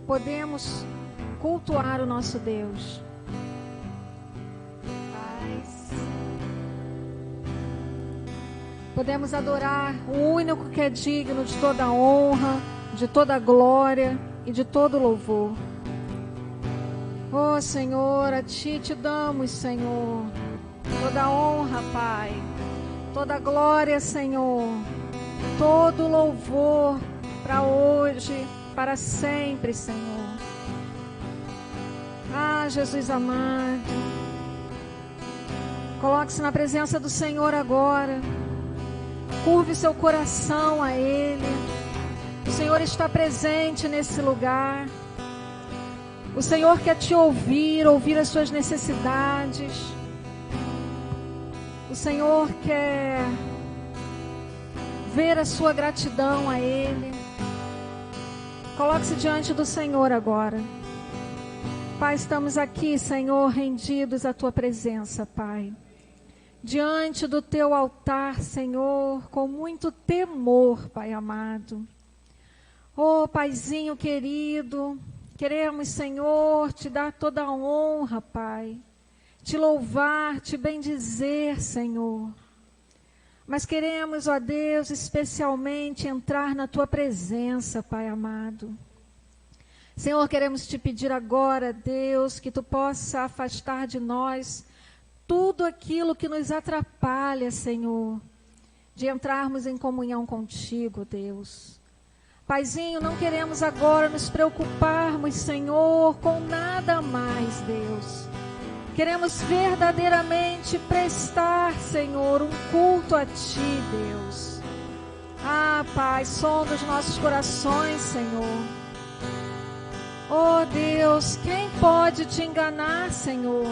podemos cultuar o nosso Deus. Podemos adorar o único que é digno de toda honra, de toda glória e de todo louvor. Oh Senhor, a Ti te damos, Senhor, toda honra, Pai, toda glória, Senhor, todo louvor para hoje, para sempre, Senhor. Ah, Jesus amado, coloque-se na presença do Senhor agora. Curve seu coração a Ele. O Senhor está presente nesse lugar. O Senhor quer te ouvir as suas necessidades. O Senhor quer ver a sua gratidão a Ele. Coloque-se diante do Senhor agora. Pai, estamos aqui, Senhor, rendidos à Tua presença, Pai. Diante do Teu altar, Senhor, com muito temor, Pai amado. Oh, Paizinho querido, queremos, Senhor, Te dar toda a honra, Pai. Te louvar, Te bendizer, Senhor. Mas queremos, ó Deus, especialmente entrar na Tua presença, Pai amado. Senhor, queremos Te pedir agora, Deus, que Tu possa afastar de nós tudo aquilo que nos atrapalha, Senhor, de entrarmos em comunhão contigo, Deus. Paizinho, não queremos agora nos preocuparmos, Senhor, com nada mais, Deus. Queremos verdadeiramente prestar, Senhor, um culto a Ti, Deus. Ah, Pai, sonda os nossos corações, Senhor. Oh, Deus, quem pode Te enganar, Senhor?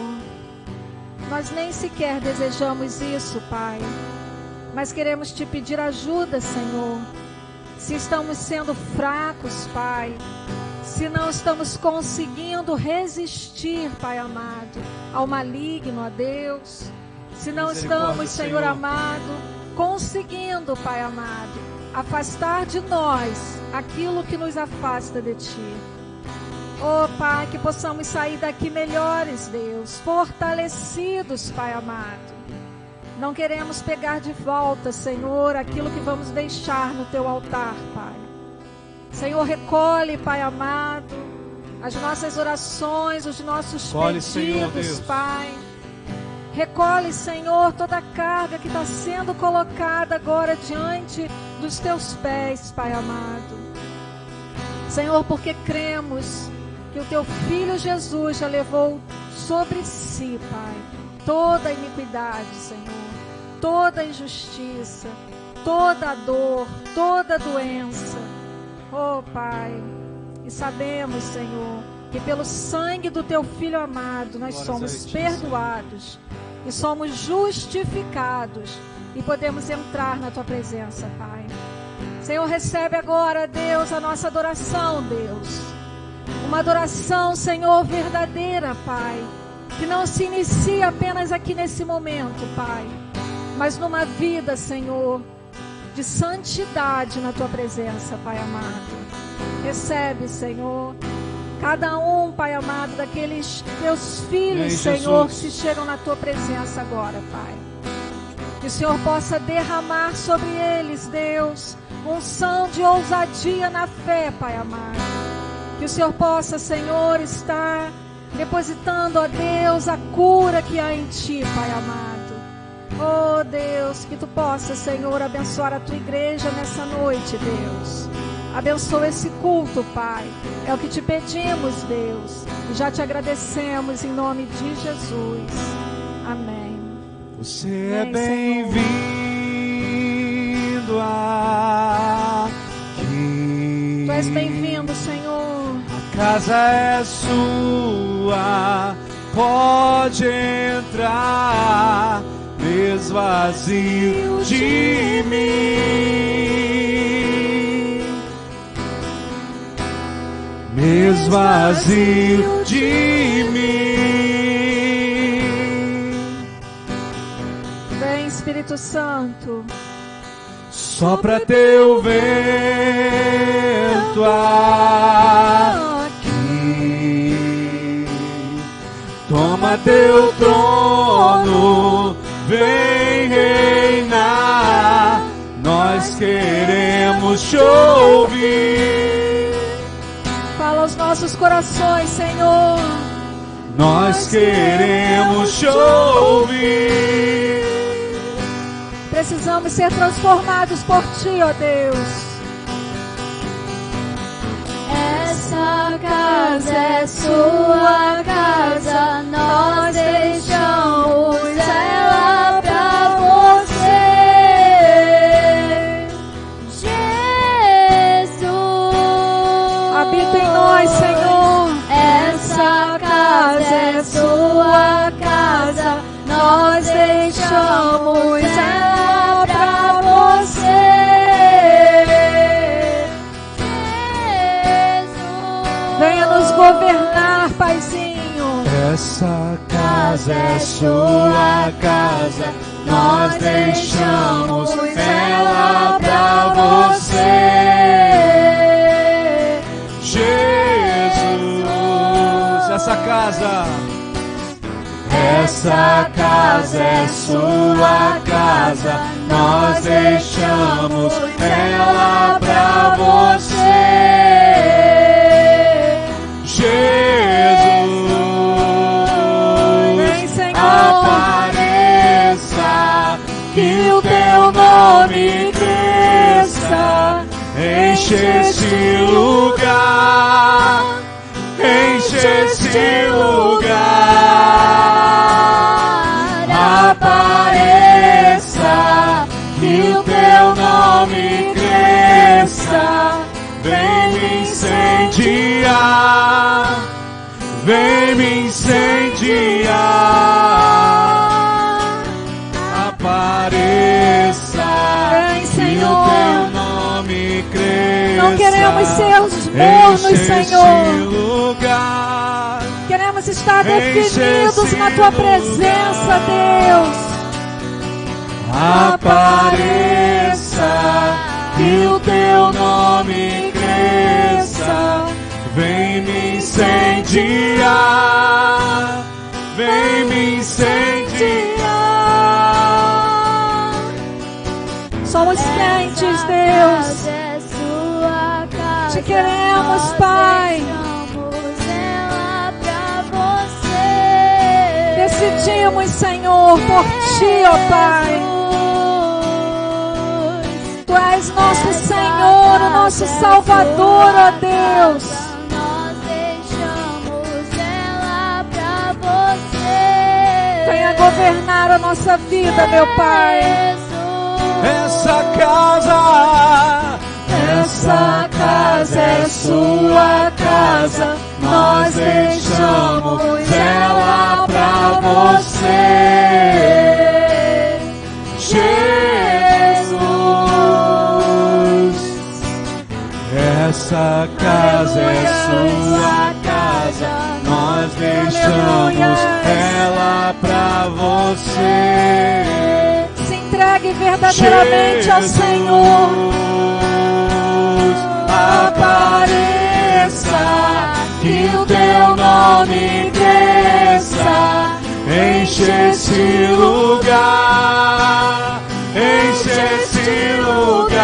Nós nem sequer desejamos isso, Pai, mas queremos Te pedir ajuda, Senhor. Se estamos sendo fracos, Pai, se não estamos conseguindo resistir, Pai amado, ao maligno, a Deus, se não estamos, Senhor amado, conseguindo, Pai amado, afastar de nós aquilo que nos afasta de Ti. Oh, Pai, que possamos sair daqui melhores, Deus, fortalecidos, Pai amado. Não queremos pegar de volta, Senhor, aquilo que vamos deixar no Teu altar, Pai. Senhor, recolhe, Pai amado, as nossas orações, os nossos pedidos, Senhor, Pai. Recolhe, Senhor, toda a carga que está sendo colocada agora diante dos Teus pés, Pai amado. Senhor, porque cremos que o Teu Filho Jesus já levou sobre si, Pai, toda a iniquidade, Senhor, toda a injustiça, toda a dor, toda a doença. Oh, Pai, e sabemos, Senhor, que pelo sangue do Teu Filho amado nós somos perdoados e somos justificados e podemos entrar na Tua presença, Pai. Senhor, recebe agora, Deus, a nossa adoração, Deus. Uma adoração, Senhor, verdadeira, Pai, que não se inicia apenas aqui nesse momento, Pai, mas numa vida, Senhor, de santidade na Tua presença, Pai amado. Recebe, Senhor, cada um, Pai amado, daqueles Teus filhos, Senhor, que se chegam na Tua presença agora, Pai. Que o Senhor possa derramar sobre eles, Deus, unção de ousadia na fé, Pai amado. Que o Senhor possa, Senhor, estar depositando, ó Deus, a cura que há em Ti, Pai amado. Oh, Deus, que Tu possa, Senhor, abençoar a Tua igreja nessa noite, Deus. Abençoa esse culto, Pai. É o que Te pedimos, Deus. E já Te agradecemos em nome de Jesus. Amém. Você é bem-vindo aqui. Tu és bem-vindo, Senhor. A casa é sua, pode entrar, esvazio de mim, esvazio de mim. Vem, Espírito Santo. Sopra Teu vento aqui. teu trono, vem reinar. Nós queremos te ouvir. Fala aos nossos corações, Senhor. Nós queremos te ouvir. Precisamos ser transformados por Ti, ó Deus. Essa casa é sua casa, nós deixamos ela pra você, Jesus. Habita em nós, Senhor. Essa casa é sua casa, nós deixamos ela pra você, Venha nos governar, Paizinho. Essa casa é sua casa, nós deixamos ela pra você, Jesus. Essa casa é sua casa, nós deixamos ela pra você, Jesus. Vem, Senhor. Apareça, que o teu nome cresça, enche este lugar, enche este lugar. Apareça, que o teu nome cresça, vem me incendiar, vem me incendiar. Apareça, Vem, que o Senhor. teu nome cresça. Não queremos ser os Enche mornos, este Senhor. lugar, Queremos estar Enche definidos esse na Tua presença, Deus. apareça, que o teu nome cresça, vem me incendiar, vem me incendiar. Somos crentes, Deus. é sua casa, Te queremos, nós Pai. deixamos ela pra você. Decidimos, Senhor, por Ti, ó Pai. Tu és nosso Senhor, o nosso Salvador, ó Deus. Nós deixamos ela pra você. Venha governar a nossa vida, meu Pai. Essa casa é sua casa, nós deixamos ela pra você, Jesus. Essa casa é sua casa, nós deixamos ela pra você. Se entregue verdadeiramente ao Senhor. Apareça, que o teu nome cresça, enche esse lugar, enche esse lugar.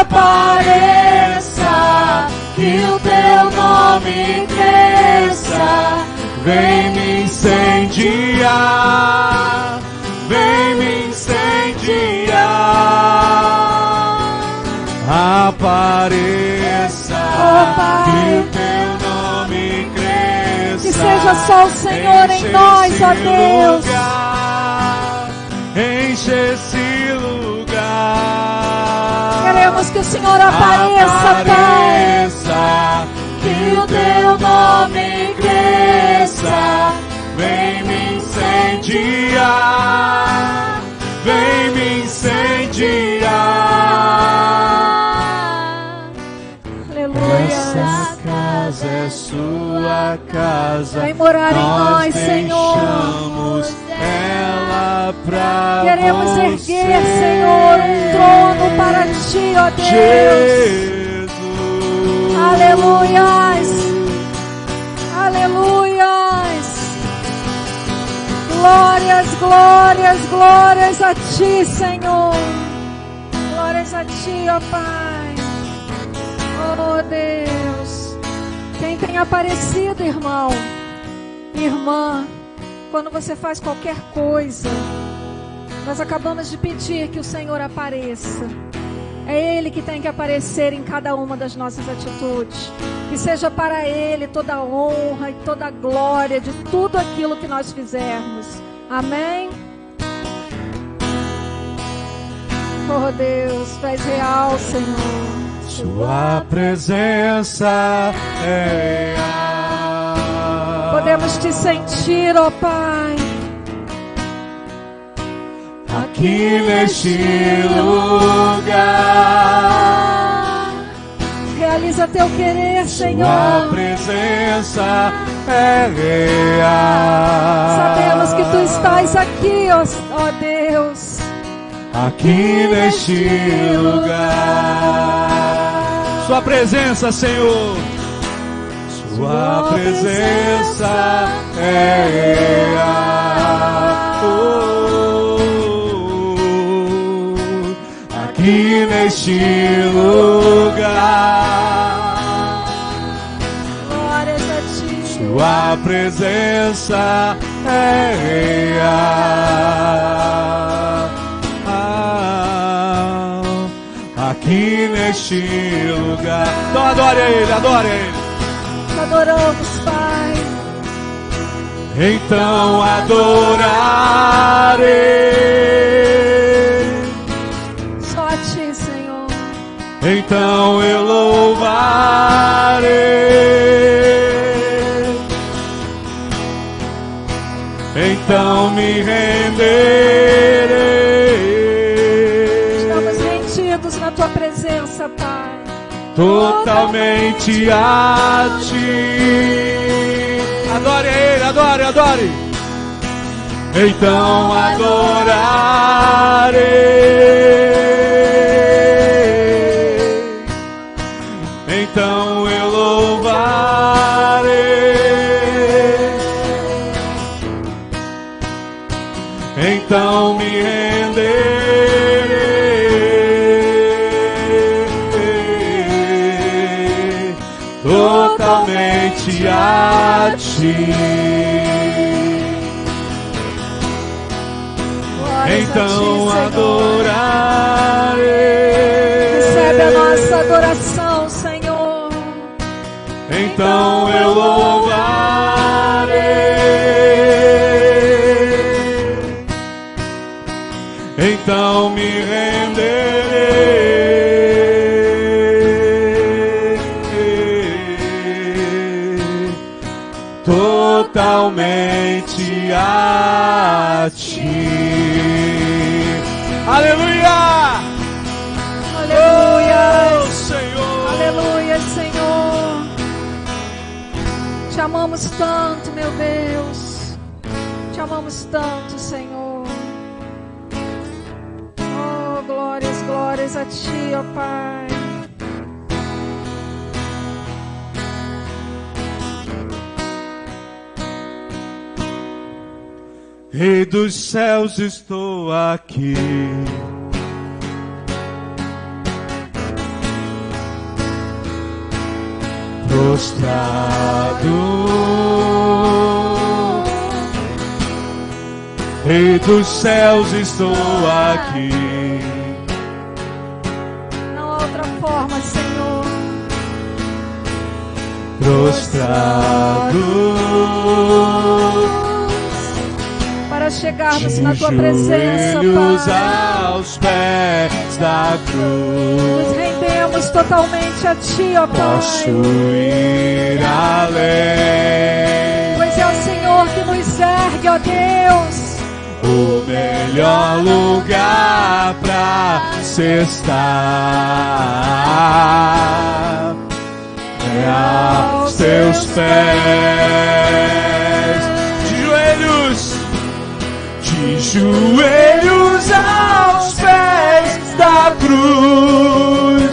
Apareça, que o teu nome cresça, vem me incendiar, vem me incendiar. Apareça, que o teu nome cresça, Que seja só o Senhor em nós, ó Deus. Lugar, enche esse lugar. Queremos que o Senhor apareça, Pai. Apareça, que o teu nome cresça, vem me incendiar, vem me incendiar. Essa casa é sua casa, Vem morar em nós, Senhor. deixamos ela pra Queremos você, erguer, Senhor, um trono para Ti, ó Deus. Jesus. Aleluias. Aleluia. Glórias, glórias a Ti, Senhor. Glórias a Ti, ó Pai. Oh Deus. Quem tem aparecido, irmão, irmã, quando você faz qualquer coisa, nós acabamos de pedir que o Senhor apareça. É Ele que tem que aparecer em cada uma das nossas atitudes. Que seja para Ele toda a honra e toda a glória de tudo aquilo que nós fizermos. Amém? Oh Deus, faz real, Senhor. Sua presença é real. Podemos Te sentir, ó Pai. Aqui neste lugar. Realiza Teu querer, Senhor. Sua presença é real. Sabemos que Tu estás aqui, ó Deus. Aqui neste lugar. Sua presença, Senhor. Sua presença é real. Aqui neste lugar. Glórias a Ti. Sua presença é real. Aqui neste lugar. Então adore a Ele, adore a Ele. Te adoramos, Pai. Então adorarei. Só a Ti, Senhor. Então eu louvarei. Então me renderei. Estamos rendidos na Tua presença, Pai. Totalmente a Ti. Adore a Ele, adore, adore. Então adorarei. Então eu louvarei. Então me renderei. Totalmente a Ti. Então adorarei. Recebe a nossa adoração, Senhor. Então eu louvarei. Então me renderei. Totalmente a Ti. Aleluia! Aleluia! Oh, Senhor! Aleluia, Senhor! Te amamos tanto, meu Deus. Te amamos tanto, Senhor. Oh, glórias, glórias a Ti, ó Pai. Rei dos céus, estou aqui. Prostrado. Rei dos céus, estou aqui. Não há outra forma, Senhor. Prostrado. Para chegarmos na Tua presença, Joelhos Pai. aos pés da cruz. Nos rendemos totalmente a Ti, ó Pai. Posso ir além. Pois é o Senhor que nos ergue, ó Deus. O melhor lugar pra se estar é aos Teus pés. De joelhos aos pés da cruz.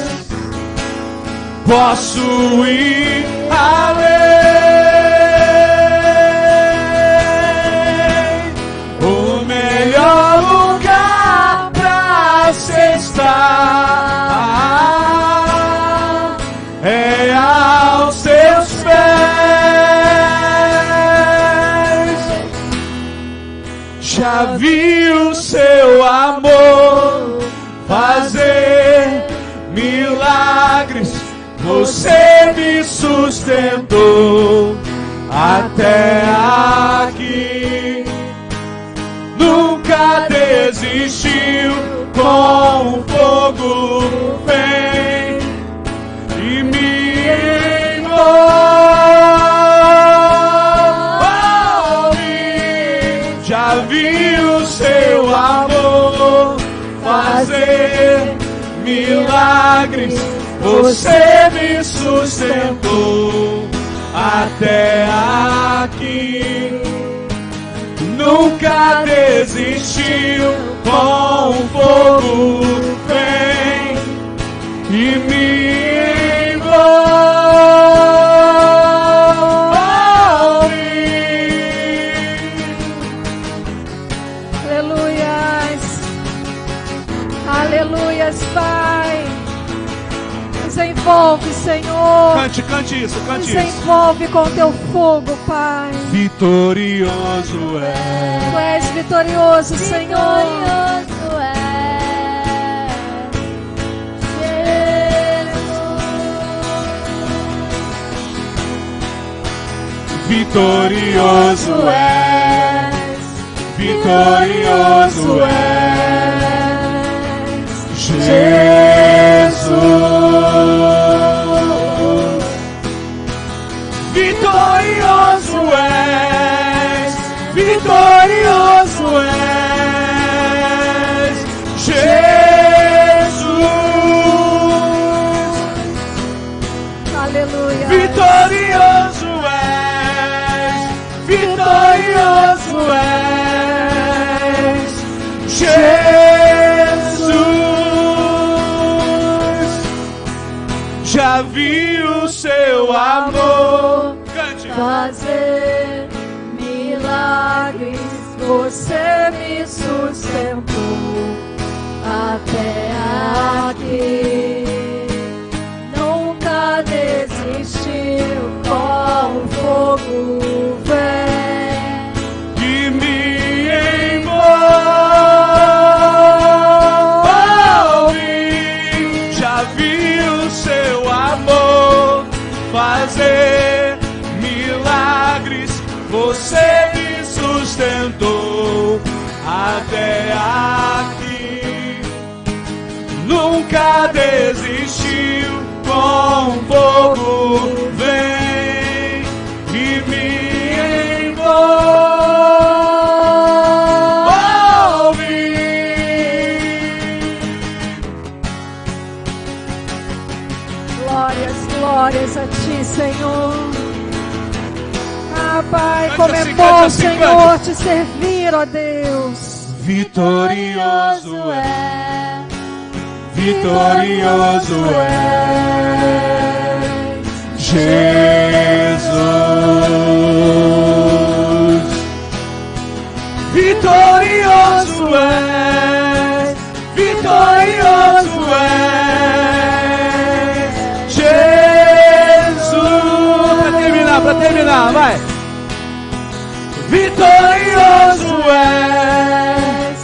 Posso ir além. O melhor Já vi o seu amor fazer milagres. Você me sustentou até aqui. Nunca desistiu, com o fogo vem e me envolve. Já vi o seu amor fazer milagres. Você me sustentou até aqui. Nunca desistiu, com o fogo vem e me envolve. Aleluias. Aleluias, Pai. Nos envolve, Senhor. Cante isso, cante Nos isso. envolve com teu fogo, Pai. Vitorioso Tu é. és vitorioso, Senhor. Vitorioso é Vitorioso é. Vitorioso é. Jesus. Vitorioso és, vitorioso és, Jesus. Aleluia. Vitorioso és, vitorioso és, Jesus. Já vi o seu amor Fazer milagres, você me sustentou até aqui. Nunca desistiu, com o fogo vem e me envolve. Já vi o seu amor fazer milagres, você me sustentou até aqui. Nunca desistiu, com fogo vem e me envolve. glórias, glórias a ti, Senhor. Ah, Pai, Cante como é assim, bom, cante assim, Senhor, cante. te servir, ó Deus. Vitorioso é, é vitorioso é Jesus. Vitorioso é, vitorioso é Jesus. Pra terminar, vai. Vitorioso és,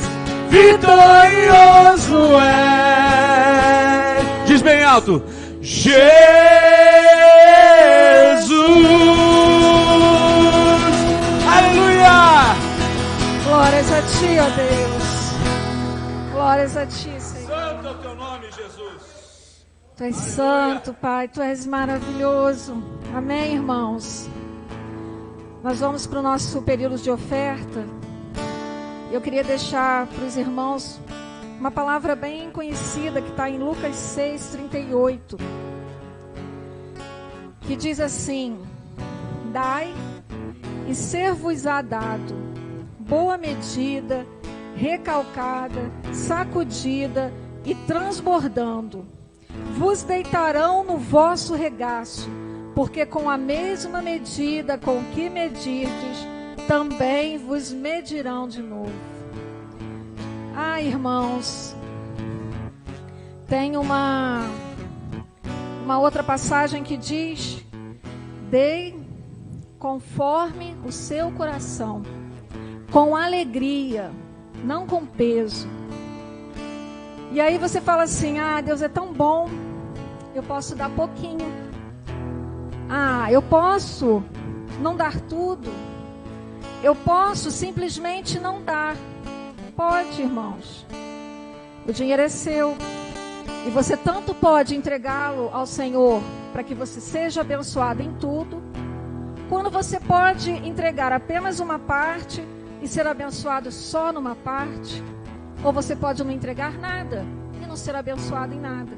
vitorioso és. Diz bem alto. Jesus. Aleluia. Glórias a ti, ó Deus. Glórias a ti, Senhor. Santo é o teu nome, Jesus. Tu és santo, Pai, tu és maravilhoso. Amém, irmãos? Nós vamos para o nosso período de oferta. Eu queria deixar para os irmãos uma palavra bem conhecida que está em Lucas 6:38, que diz assim: dai e ser-vos-á dado, boa medida, recalcada, sacudida e transbordando, vos deitarão no vosso regaço, porque com a mesma medida com que medirdes, também vos medirão de novo. Ah, irmãos, tem uma outra passagem que diz: dei conforme o seu coração, com alegria, não com peso. E aí você fala assim: ah, Deus é tão bom, eu posso dar pouquinho. Ah, eu posso não dar tudo. Eu posso simplesmente não dar. Pode, irmãos. O dinheiro é seu. E você tanto pode entregá-lo ao Senhor para que você seja abençoado em tudo, quando você pode entregar apenas uma parte e ser abençoado só numa parte. Ou você pode não entregar nada e não ser abençoado em nada.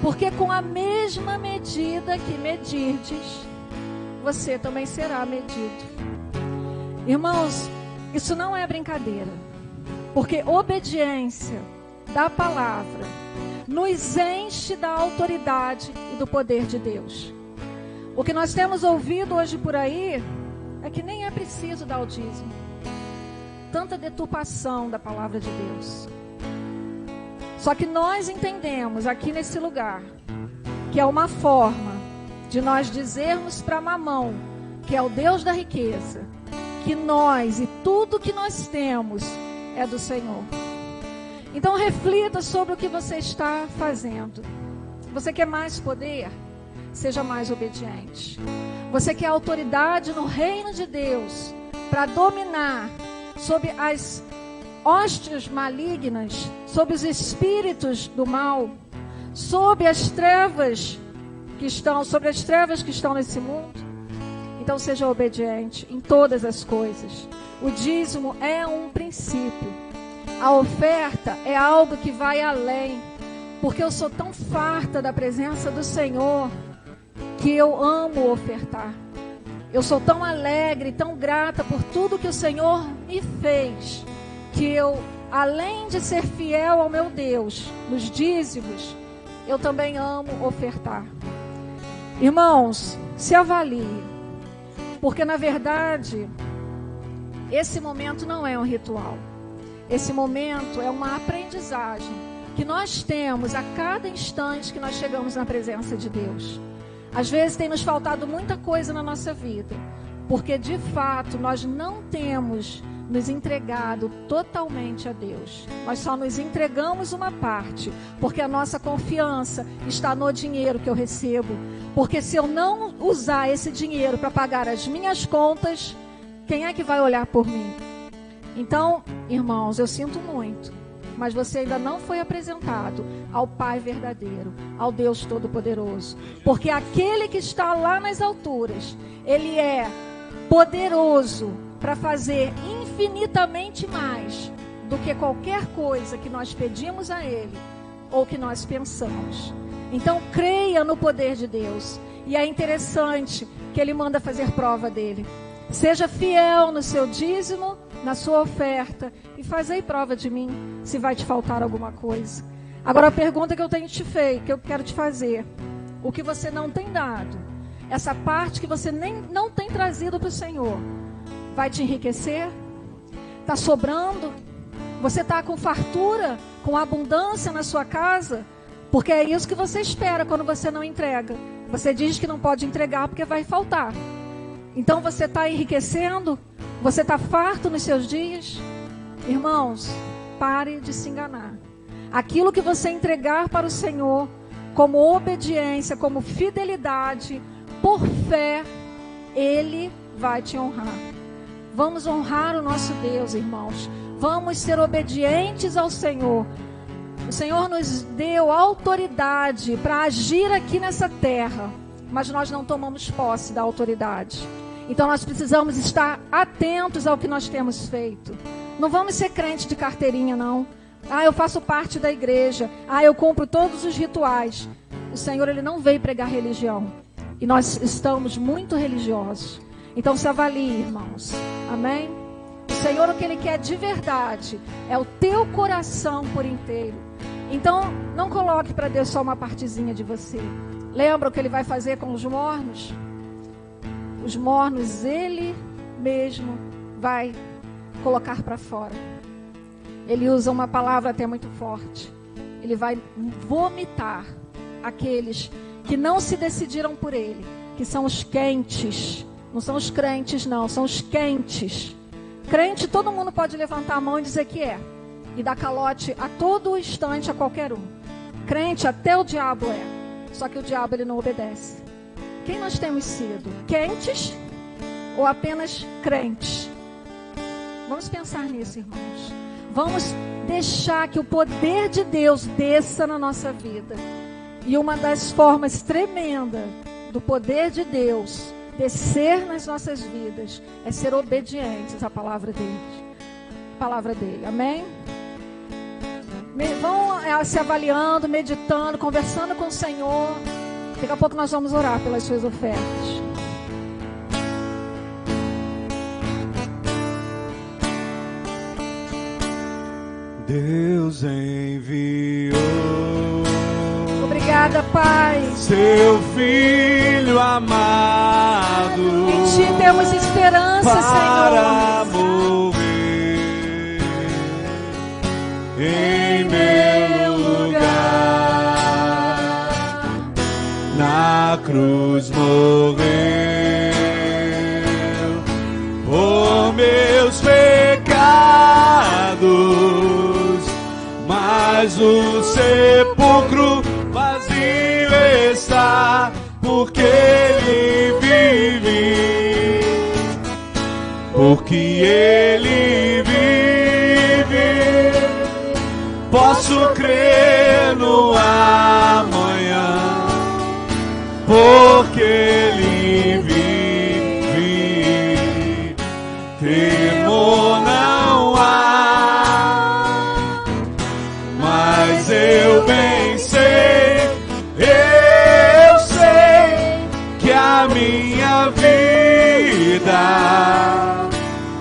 Porque com a mesma medida que medirdes, você também será medido. Irmãos, isso não é brincadeira. Porque obediência da palavra nos enche da autoridade e do poder de Deus. O que nós temos ouvido hoje por aí é que nem é preciso dar o dízimo. Tanta deturpação da palavra de Deus. Só que nós entendemos aqui nesse lugar que é uma forma de nós dizermos para Mamão, que é o Deus da riqueza, que nós e tudo que nós temos é do Senhor. Então reflita sobre o que você está fazendo. Você quer mais poder? Seja mais obediente. Você quer autoridade no reino de Deus para dominar sobre as hostes malignas, sobre os espíritos do mal, sobre as trevas que estão nesse mundo? Então seja obediente em todas as coisas. O dízimo é um princípio. A oferta é algo que vai além. Porque eu sou tão farta da presença do Senhor que eu amo ofertar. Eu sou tão alegre, tão grata por tudo que o Senhor me fez, que eu, além de ser fiel ao meu Deus nos dízimos, eu também amo ofertar. Irmãos, se avalie, porque na verdade esse momento não é um ritual. Esse momento é uma aprendizagem que nós temos a cada instante que nós chegamos na presença de Deus. Às vezes tem nos faltado muita coisa na nossa vida, porque de fato nós não temos nos entregado totalmente a Deus. Nós só nos entregamos uma parte, porque a nossa confiança está no dinheiro que eu recebo. Porque se eu não usar esse dinheiro para pagar as minhas contas, quem é que vai olhar por mim? Então, irmãos, eu sinto muito, mas você ainda não foi apresentado ao Pai verdadeiro, ao Deus Todo-Poderoso. Porque aquele que está lá nas alturas, Ele é poderoso para fazer infinitamente mais do que qualquer coisa que nós pedimos a Ele ou que nós pensamos. Então, creia no poder de Deus. E é interessante que Ele manda fazer prova dele. Seja fiel no seu dízimo, na sua oferta, e fazei prova de mim, se vai te faltar alguma coisa. Agora a pergunta que eu tenho te feito, que eu quero te fazer: o que você não tem dado, essa parte que você não tem trazido para o Senhor, vai te enriquecer? Está sobrando? Você está com fartura, com abundância na sua casa? Porque é isso que você espera quando você não entrega. Você diz que não pode entregar porque vai faltar. Então você está enriquecendo? Você está farto nos seus dias? Irmãos, pare de se enganar. Aquilo que você entregar para o Senhor, como obediência, como fidelidade, por fé, Ele vai te honrar. Vamos honrar o nosso Deus, irmãos. Vamos ser obedientes ao Senhor. O Senhor nos deu autoridade para agir aqui nessa terra, mas nós não tomamos posse da autoridade. Então nós precisamos estar atentos ao que nós temos feito. Não vamos ser crentes de carteirinha, não. Ah, eu faço parte da igreja. Ah, eu cumpro todos os rituais. O Senhor, Ele não veio pregar religião. E nós estamos muito religiosos. Então se avalie, irmãos. Amém? O Senhor, o que Ele quer de verdade é o teu coração por inteiro. Então não coloque para Deus só uma partezinha de você. Lembra o que Ele vai fazer com os mornos? Os mornos Ele mesmo vai colocar para fora. Ele usa uma palavra até muito forte. Ele vai vomitar aqueles que não se decidiram por Ele, que são os quentes. Não são os crentes, não, são os quentes. Crente, todo mundo pode levantar a mão e dizer que é. E dar calote a todo instante a qualquer um. Crente, até o diabo é. Só que o diabo ele não obedece. Quem nós temos sido? Quentes ou apenas crentes? Vamos pensar nisso, irmãos. Vamos deixar que o poder de Deus desça na nossa vida. E uma das formas tremendas do poder de Deus descer nas nossas vidas é ser obedientes à palavra dele. Palavra dele, amém? Vão se avaliando, meditando, conversando com o Senhor. Daqui a pouco nós vamos orar pelas suas ofertas. Deus enviou. Obrigada, Pai. Seu Filho amado. Em Ti temos esperança, para Senhor. Morrer em meu lugar. Na cruz morreu por meus pecados, mas o sepulcro vazio está, porque Ele vive, porque Ele vive. Posso crer no amanhã, porque Ele vive. Temor não há, mas eu bem sei, eu sei que a minha vida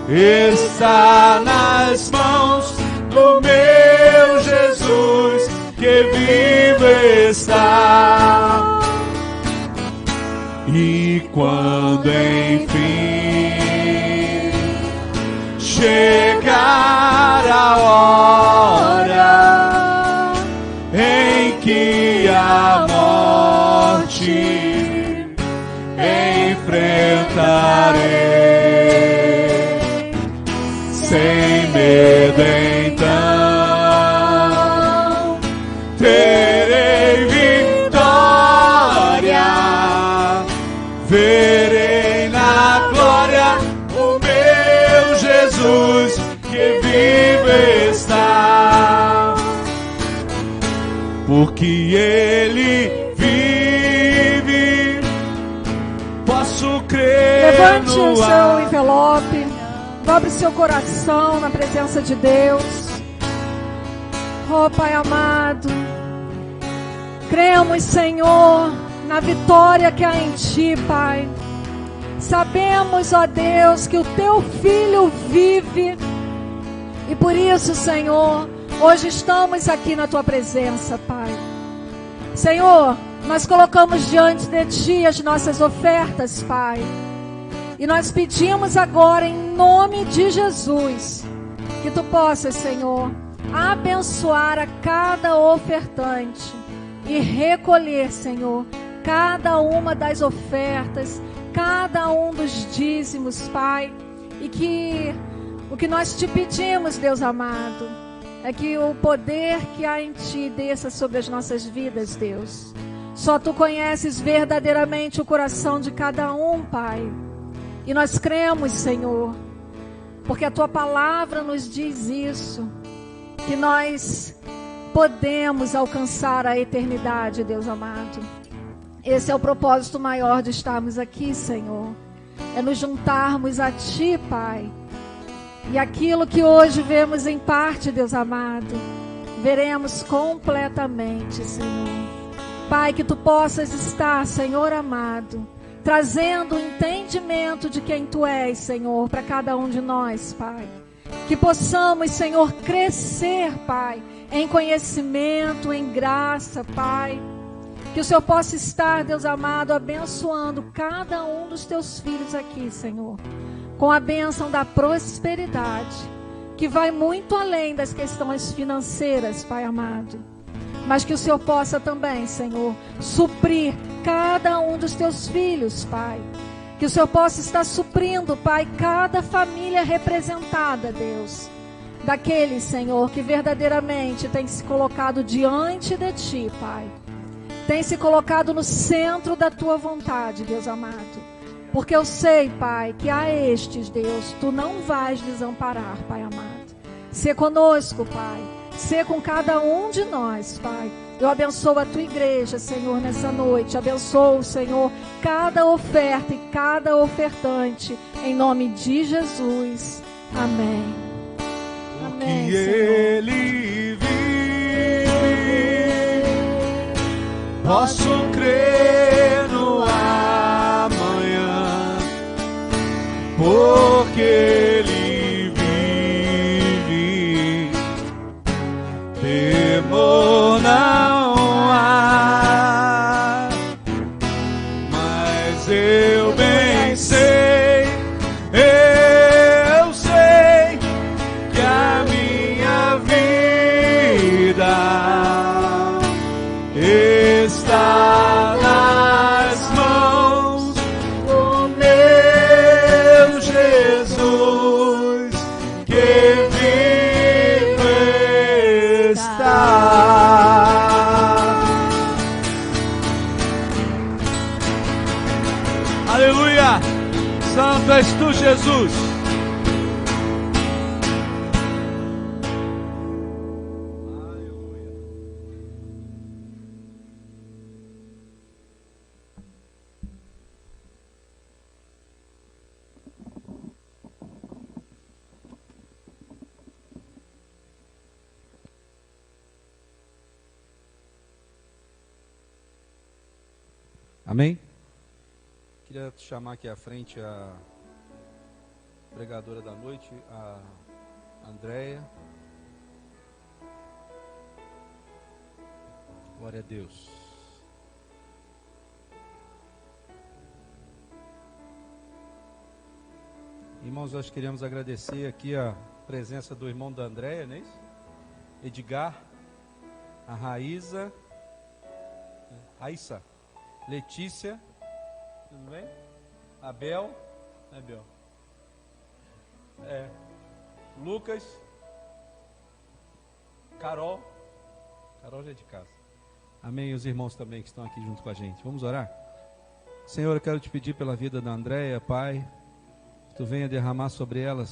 está nas mãos do meu Jesus, que vivo está. E quando enfim chegar a hora em que a morte enfrentarei, sem medo então terei vitória, verei na glória o meu Jesus, que vivo está, porque Ele vive. Posso crer. Levante no o seu envelope, dobre seu coração na presença de Deus. Oh, Pai amado, cremos, Senhor, na vitória que há em Ti, Pai. Sabemos, ó Deus, que o Teu Filho vive. E por isso, Senhor, hoje estamos aqui na Tua presença, Pai. Senhor, nós colocamos diante de Ti as nossas ofertas, Pai. E nós pedimos agora, em nome de Jesus, que Tu possas, Senhor, abençoar a cada ofertante e recolher, Senhor, cada uma das ofertas, cada um dos dízimos, Pai. E que o que nós Te pedimos, Deus amado, é que o poder que há em Ti desça sobre as nossas vidas, Deus. Só Tu conheces verdadeiramente o coração de cada um, Pai. E nós cremos, Senhor, porque a Tua palavra nos diz isso, que nós podemos alcançar a eternidade, Deus amado. Esse é o propósito maior de estarmos aqui, Senhor. É nos juntarmos a Ti, Pai. E aquilo que hoje vemos em parte, Deus amado, veremos completamente, Senhor. Pai, que Tu possas estar, Senhor amado, trazendo o entendimento de quem Tu és, Senhor, para cada um de nós, Pai. Que possamos, Senhor, crescer, Pai, em conhecimento, em graça, Pai. Que o Senhor possa estar, Deus amado, abençoando cada um dos Teus filhos aqui, Senhor, com a bênção da prosperidade, que vai muito além das questões financeiras, Pai amado. Mas que o Senhor possa também, Senhor, suprir cada um dos Teus filhos, Pai. Que o Senhor possa estar suprindo, Pai, cada família representada, Deus. Daqueles, Senhor, que verdadeiramente tem se colocado diante de Ti, Pai. Tem se colocado no centro da Tua vontade, Deus amado. Porque eu sei, Pai, que a estes, Deus, Tu não vais desamparar, Pai amado. Sê conosco, Pai. Sê com cada um de nós, Pai. Eu abençoo a Tua igreja, Senhor, nessa noite. Abençoo, Senhor, cada oferta e cada ofertante. Em nome de Jesus. Amém. Amém, que Senhor. Ele vive, posso crer no amanhã, porque Ele vive, temor não há, mas eu bem sei, eu sei que a minha vida está nas mãos do meu Jesus, que vivo está. Aleluia! Santo és tu, Jesus. Amém? Queria chamar aqui à frente a pregadora da noite, a Andréia. Glória a Deus. Irmãos, nós queríamos agradecer aqui a presença do irmão da Andréia, não é isso? Edgar, a Raíssa, Letícia, tudo bem? Abel, Lucas, Carol já é de casa. Amém, os irmãos também que estão aqui junto com a gente. Vamos orar? Senhor, eu quero te pedir pela vida da Andréia, Pai, que Tu venha derramar sobre ela,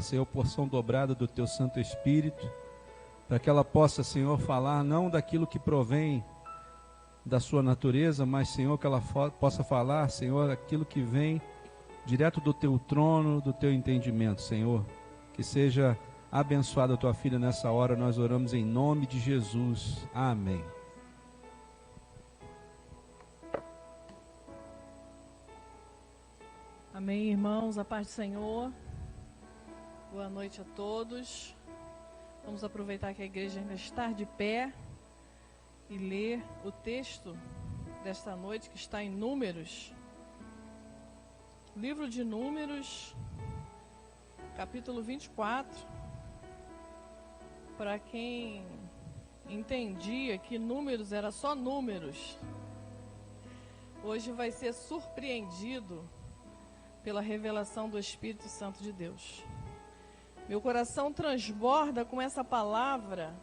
Senhor, porção dobrada do Teu Santo Espírito, para que ela possa, Senhor, falar não daquilo que provém da sua natureza, mas, Senhor, que ela possa falar, Senhor, aquilo que vem direto do Teu trono, do Teu entendimento, Senhor. Que seja abençoada a Tua filha nessa hora, nós oramos em nome de Jesus. Amém. Amém, irmãos, a paz do Senhor. Boa noite a todos. Vamos aproveitar que a igreja ainda está de pé e ler o texto desta noite, que está em Números. Livro de Números, capítulo 24. Para quem entendia que números era só números, hoje vai ser surpreendido pela revelação do Espírito Santo de Deus. Meu coração transborda com essa palavra.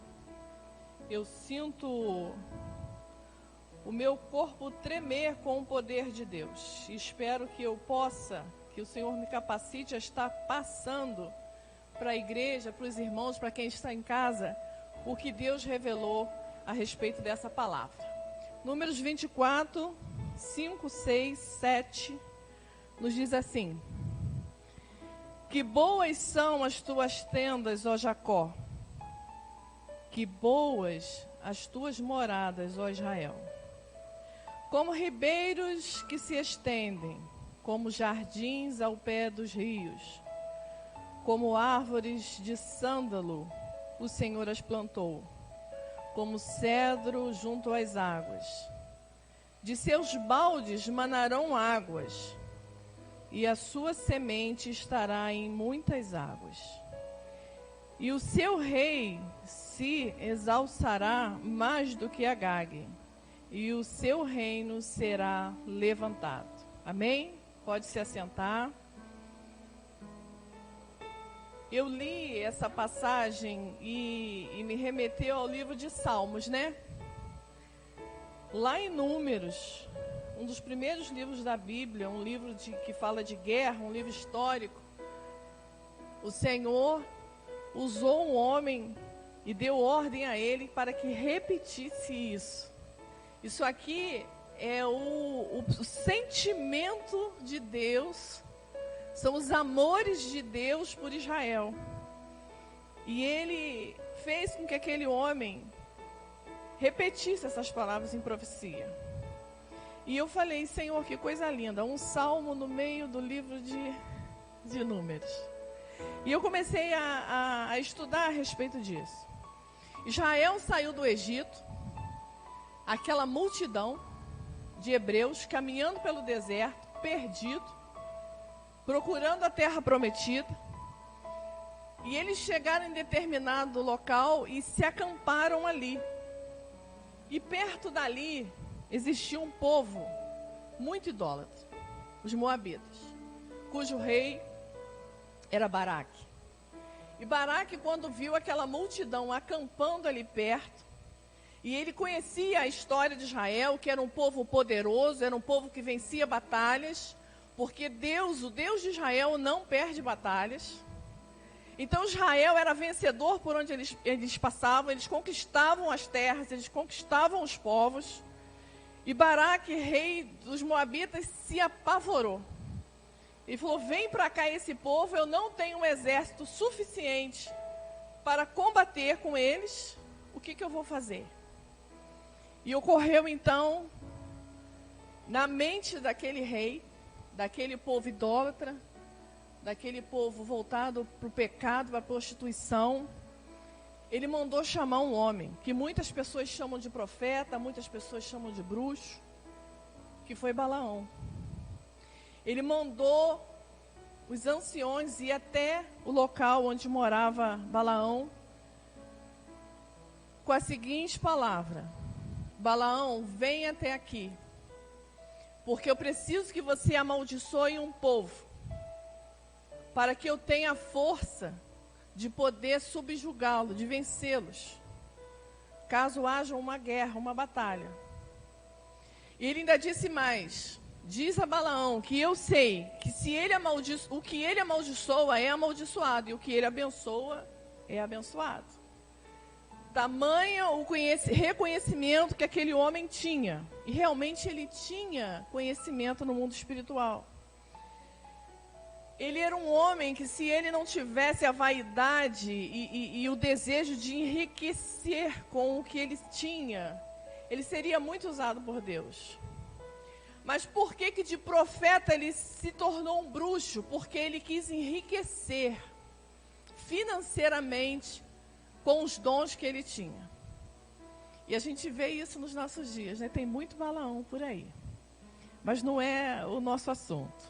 Eu sinto o meu corpo tremer com o poder de Deus. Espero que eu possa, que o Senhor me capacite a estar passando para a igreja, para os irmãos, para quem está em casa, o que Deus revelou a respeito dessa palavra. Números 24, 5, 6, 7, nos diz assim: que boas são as tuas tendas, ó Jacó, que boas as tuas moradas, ó Israel. Como ribeiros que se estendem, como jardins ao pé dos rios, como árvores de sândalo, o Senhor as plantou, como cedro junto às águas. De seus baldes manarão águas, e a sua semente estará em muitas águas. E o seu rei se exalçará mais do que Agag, e o seu reino será levantado. Amém? Pode se assentar. Eu li essa passagem e me remeteu ao livro de Salmos, né? Lá em Números, um dos primeiros livros da Bíblia, um livro que fala de guerra, um livro histórico. O Senhor usou um homem e deu ordem a ele para que repetisse isso. Isso aqui é o sentimento de Deus, são os amores de Deus por Israel. E ele fez com que aquele homem repetisse essas palavras em profecia. E eu falei, Senhor, que coisa linda, um salmo no meio do livro de Números. E eu comecei a estudar a respeito disso. Israel saiu do Egito, aquela multidão de hebreus caminhando pelo deserto, perdido, procurando a terra prometida. E eles chegaram em determinado local e se acamparam ali. E perto dali existia um povo muito idólatra, os moabitas, cujo rei era Baraque. E Baraque, quando viu aquela multidão acampando ali perto, e ele conhecia a história de Israel, que era um povo poderoso, era um povo que vencia batalhas, porque Deus, o Deus de Israel, não perde batalhas. Então Israel era vencedor por onde eles passavam, eles conquistavam as terras, eles conquistavam os povos. E Baraque, rei dos moabitas, se apavorou. Ele falou, vem para cá esse povo, eu não tenho um exército suficiente para combater com eles, o que eu vou fazer? E ocorreu então, na mente daquele rei, daquele povo idólatra, daquele povo voltado para o pecado, para a prostituição, ele mandou chamar um homem, que muitas pessoas chamam de profeta, muitas pessoas chamam de bruxo, que foi Balaão. Ele mandou os anciões ir até o local onde morava Balaão, com a seguinte palavra: Balaão, vem até aqui, porque eu preciso que você amaldiçoe um povo, para que eu tenha força de poder subjugá-lo, de vencê-los, caso haja uma guerra, uma batalha. E ele ainda disse mais: diz a Balaão que eu sei que se ele o que ele amaldiçoa é amaldiçoado, e o que ele abençoa é abençoado. Tamanho o reconhecimento que aquele homem tinha. E realmente ele tinha conhecimento no mundo espiritual. Ele era um homem que, se ele não tivesse a vaidade e o desejo de enriquecer com o que ele tinha, ele seria muito usado por Deus. Mas por que de profeta ele se tornou um bruxo? Porque ele quis enriquecer financeiramente com os dons que ele tinha. E a gente vê isso nos nossos dias, né? Tem muito Balaão por aí. Mas não é o nosso assunto.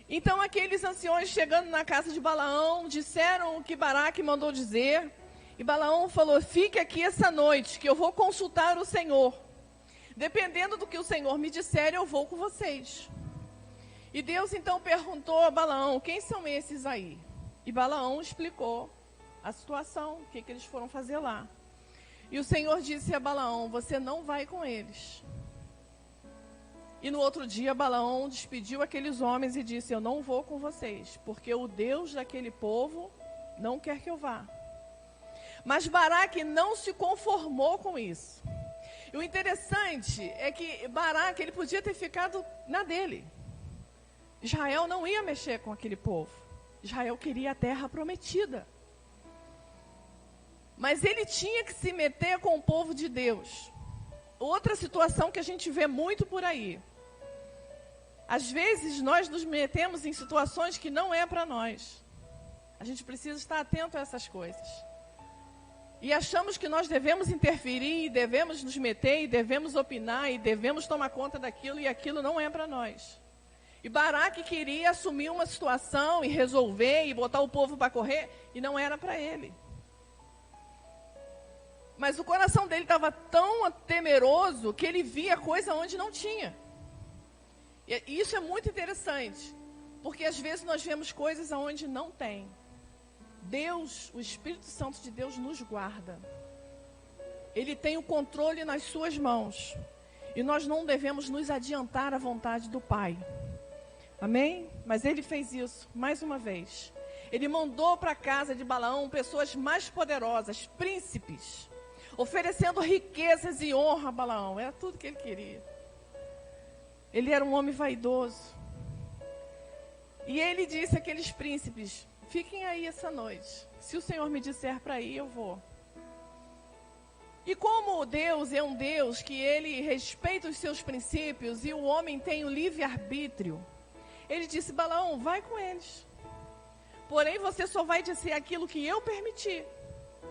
Então aqueles anciões, chegando na casa de Balaão, disseram o que Baraque mandou dizer. E Balaão falou: fique aqui essa noite, que eu vou consultar o Senhor. Dependendo do que o Senhor me disser, eu vou com vocês. E Deus então perguntou a Balaão: quem são esses aí? E Balaão explicou a situação, o que eles foram fazer lá. E o Senhor disse a Balaão: você não vai com eles. E no outro dia Balaão despediu aqueles homens e disse: eu não vou com vocês, porque o Deus daquele povo não quer que eu vá. Mas Baraque não se conformou com isso. E o interessante é que Baraque, ele podia ter ficado na dele. Israel não ia mexer com aquele povo. Israel queria a terra prometida. Mas ele tinha que se meter com o povo de Deus. Outra situação que a gente vê muito por aí. Às vezes nós nos metemos em situações que não é para nós. A gente precisa estar atento a essas coisas. E achamos que nós devemos interferir, e devemos nos meter, e devemos opinar, e devemos tomar conta daquilo, e aquilo não é para nós. E Baraque queria assumir uma situação e resolver, e botar o povo para correr, e não era para ele. Mas o coração dele estava tão temeroso que ele via coisa onde não tinha. E isso é muito interessante, porque às vezes nós vemos coisas onde não tem. Deus, o Espírito Santo de Deus nos guarda. Ele tem o controle nas suas mãos. E nós não devemos nos adiantar à vontade do Pai. Amém? Mas ele fez isso, mais uma vez. Ele mandou para a casa de Balaão pessoas mais poderosas, príncipes, oferecendo riquezas e honra a Balaão. Era tudo que ele queria. Ele era um homem vaidoso. E ele disse àqueles príncipes: fiquem aí essa noite. Se o Senhor me disser para ir, eu vou. E como Deus é um Deus que ele respeita os seus princípios e o homem tem o livre-arbítrio, ele disse: Balaão, vai com eles. Porém, você só vai dizer aquilo que eu permitir,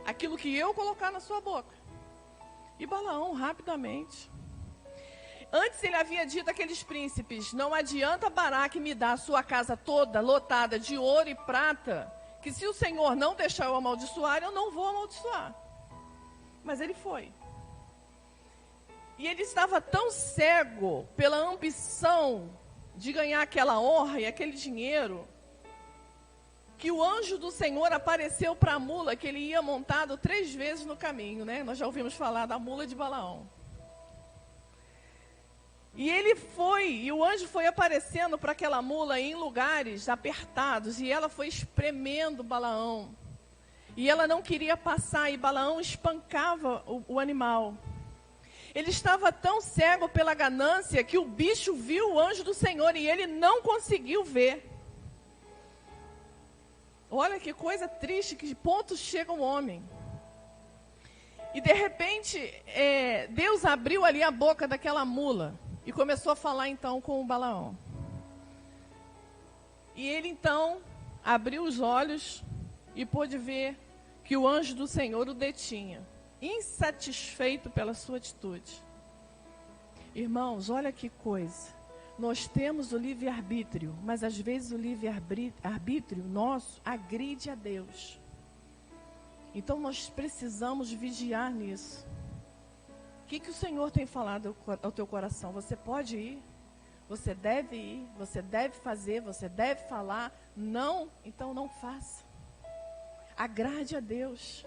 aquilo que eu colocar na sua boca. E Balaão, rapidamente. Antes ele havia dito àqueles príncipes: não adianta Baraque me dar a sua casa toda lotada de ouro e prata, que se o Senhor não deixar eu amaldiçoar, eu não vou amaldiçoar. Mas ele foi. E ele estava tão cego pela ambição de ganhar aquela honra e aquele dinheiro, que o anjo do Senhor apareceu para a mula que ele ia montado 3 vezes no caminho, né? Nós já ouvimos falar da mula de Balaão. E ele foi, e o anjo foi aparecendo para aquela mula em lugares apertados, e ela foi espremendo Balaão. E ela não queria passar, e Balaão espancava o animal. Ele estava tão cego pela ganância que o bicho viu o anjo do Senhor e ele não conseguiu ver. Olha que coisa triste, que ponto chega o homem. E de repente, Deus abriu ali a boca daquela mula e começou a falar então com o Balaão. E ele então abriu os olhos e pôde ver que o anjo do Senhor o detinha, insatisfeito pela sua atitude. Irmãos, olha que coisa. Nós temos o livre-arbítrio, mas às vezes o livre-arbítrio nosso agride a Deus. Então nós precisamos vigiar nisso. O que o Senhor tem falado ao teu coração? Você pode ir, você deve ir, você deve fazer, você deve falar. Não, então não faça. Agrade a Deus.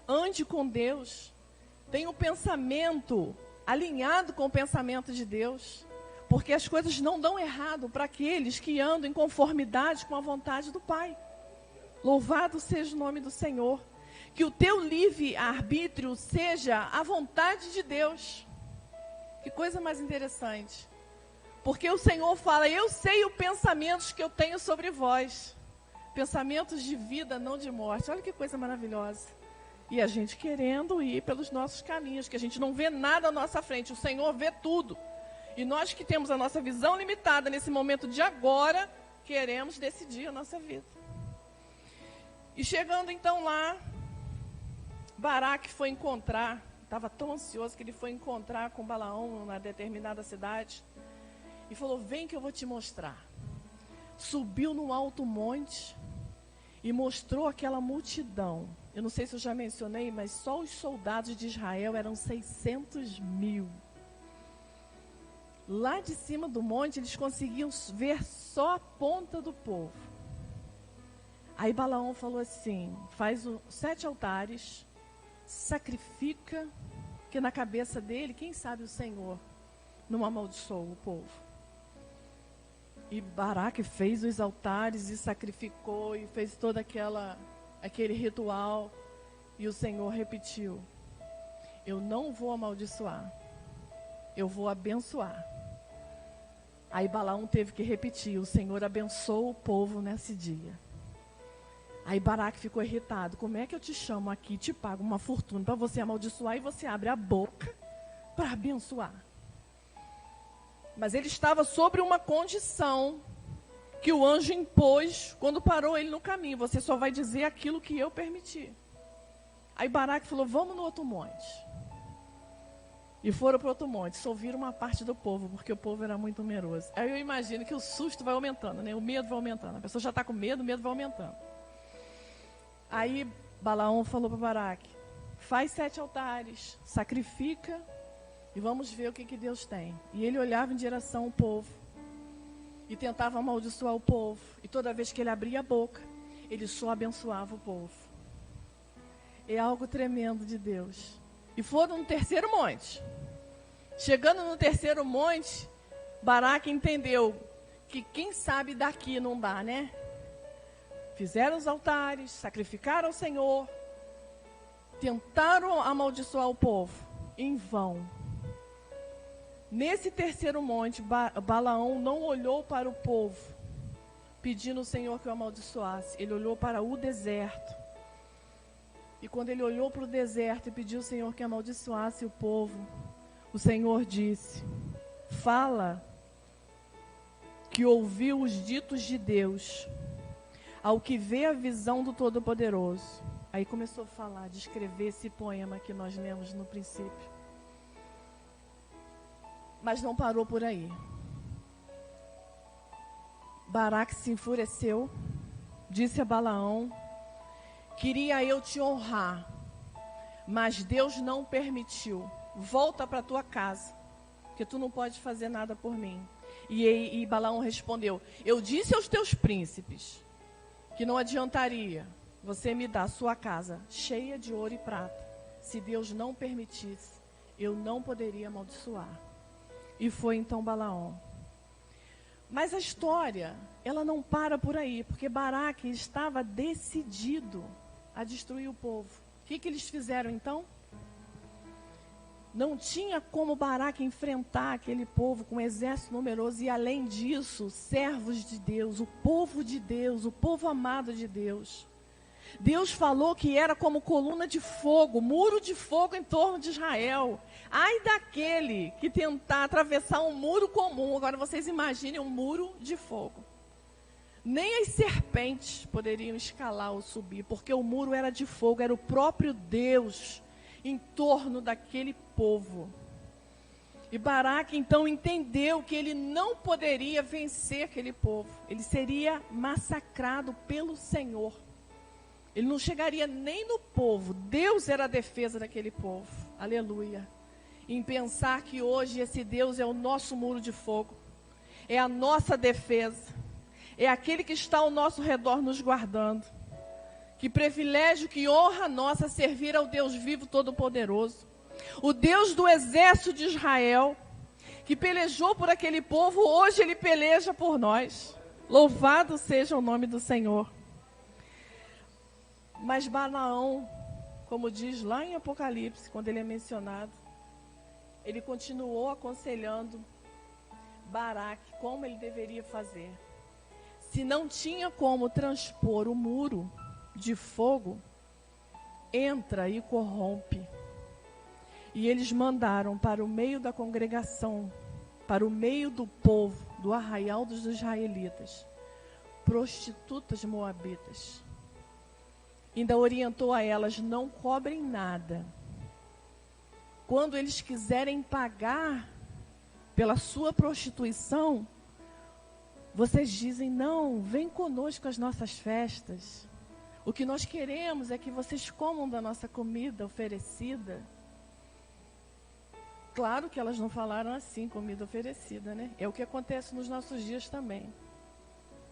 Ande com Deus. Tenha um pensamento alinhado com o pensamento de Deus. Porque as coisas não dão errado para aqueles que andam em conformidade com a vontade do Pai. Louvado seja o nome do Senhor. Que o teu livre-arbítrio seja a vontade de Deus. Que coisa mais interessante. Porque o Senhor fala: eu sei os pensamentos que eu tenho sobre vós. Pensamentos de vida, não de morte. Olha que coisa maravilhosa. E a gente querendo ir pelos nossos caminhos, que a gente não vê nada à nossa frente. O Senhor vê tudo. E nós que temos a nossa visão limitada nesse momento de agora, queremos decidir a nossa vida. E chegando então lá, Baraque foi encontrar, estava tão ansioso que ele foi encontrar com Balaão na determinada cidade. E falou: vem que eu vou te mostrar. Subiu num alto monte e mostrou aquela multidão. Eu não sei se eu já mencionei, mas só os soldados de Israel eram 600.000. Lá de cima do monte eles conseguiam ver só a ponta do povo. Aí Balaão falou assim: faz 7 altares, sacrifica, que na cabeça dele, quem sabe o Senhor não amaldiçoou o povo. E Baraque fez os altares e sacrificou e fez todo aquele ritual. E o Senhor repetiu: eu não vou amaldiçoar, eu vou abençoar. Aí Balaão teve que repetir: o Senhor abençoou o povo nesse dia. Aí Baraque ficou irritado: como é que eu te chamo aqui, te pago uma fortuna para você amaldiçoar e você abre a boca para abençoar? Mas ele estava sobre uma condição que o anjo impôs quando parou ele no caminho: você só vai dizer aquilo que eu permitir. Aí Baraque falou: vamos no outro monte. E foram para o outro monte. Só ouviram uma parte do povo, porque o povo era muito numeroso. Aí eu imagino que o susto vai aumentando, né? O medo vai aumentando. A pessoa já está com medo, o medo vai aumentando. Aí Balaão falou para Baraque: faz 7 altares, sacrifica E vamos ver o que Deus tem. E ele olhava em direção ao povo. E tentava amaldiçoar o povo. E toda vez que ele abria a boca, ele só abençoava o povo. É algo tremendo de Deus. E foram no terceiro monte. Chegando no terceiro monte, Baraque entendeu que quem sabe daqui não dá, né? Fizeram os altares, sacrificaram ao Senhor, tentaram amaldiçoar o povo, em vão. Nesse terceiro monte, Balaão não olhou para o povo, pedindo ao Senhor que o amaldiçoasse. Ele olhou para o deserto. E quando ele olhou para o deserto e pediu ao Senhor que amaldiçoasse o povo, o Senhor disse: fala que ouviu os ditos de Deus, ao que vê a visão do Todo-Poderoso. Aí começou a falar, descrever esse poema que nós lemos no princípio. Mas não parou por aí. Baraque se enfureceu, disse a Balaão: queria eu te honrar, mas Deus não permitiu. Volta para tua casa, porque tu não pode fazer nada por mim. E Balaão respondeu: eu disse aos teus príncipes que não adiantaria você me dar sua casa cheia de ouro e prata. Se Deus não permitisse, eu não poderia amaldiçoar. E foi então Balaão. Mas a história, ela não para por aí, porque Baraque estava decidido a destruir o povo. O que eles fizeram então? Não tinha como Baraque enfrentar aquele povo com um exército numeroso e, além disso, servos de Deus, o povo amado de Deus. Deus falou que era como coluna de fogo, muro de fogo em torno de Israel. Ai daquele que tentar atravessar um muro comum. Agora vocês imaginem um muro de fogo. Nem as serpentes poderiam escalar ou subir, porque o muro era de fogo, era o próprio Deus em torno daquele povo. E Baraque então entendeu que ele não poderia vencer aquele povo. Ele seria massacrado pelo Senhor. Ele não chegaria nem no povo. Deus era a defesa daquele povo. Aleluia. Em pensar que hoje esse Deus é o nosso muro de fogo. É a nossa defesa. É aquele que está ao nosso redor nos guardando. Que privilégio, que honra nossa servir ao Deus vivo todo-poderoso. O Deus do exército de Israel, que pelejou por aquele povo, hoje ele peleja por nós. Louvado seja o nome do Senhor. Mas Balaão, como diz lá em Apocalipse, quando ele é mencionado, ele continuou aconselhando Baraque como ele deveria fazer. Se não tinha como transpor o muro de fogo, entra e corrompe. E eles mandaram para o meio da congregação, para o meio do povo, do arraial dos israelitas, prostitutas moabitas. Ainda orientou a elas: não cobrem nada. Quando eles quiserem pagar pela sua prostituição, vocês dizem: não, vem conosco às nossas festas. O que nós queremos é que vocês comam da nossa comida oferecida. Claro que elas não falaram assim, comida oferecida, né? É o que acontece nos nossos dias também.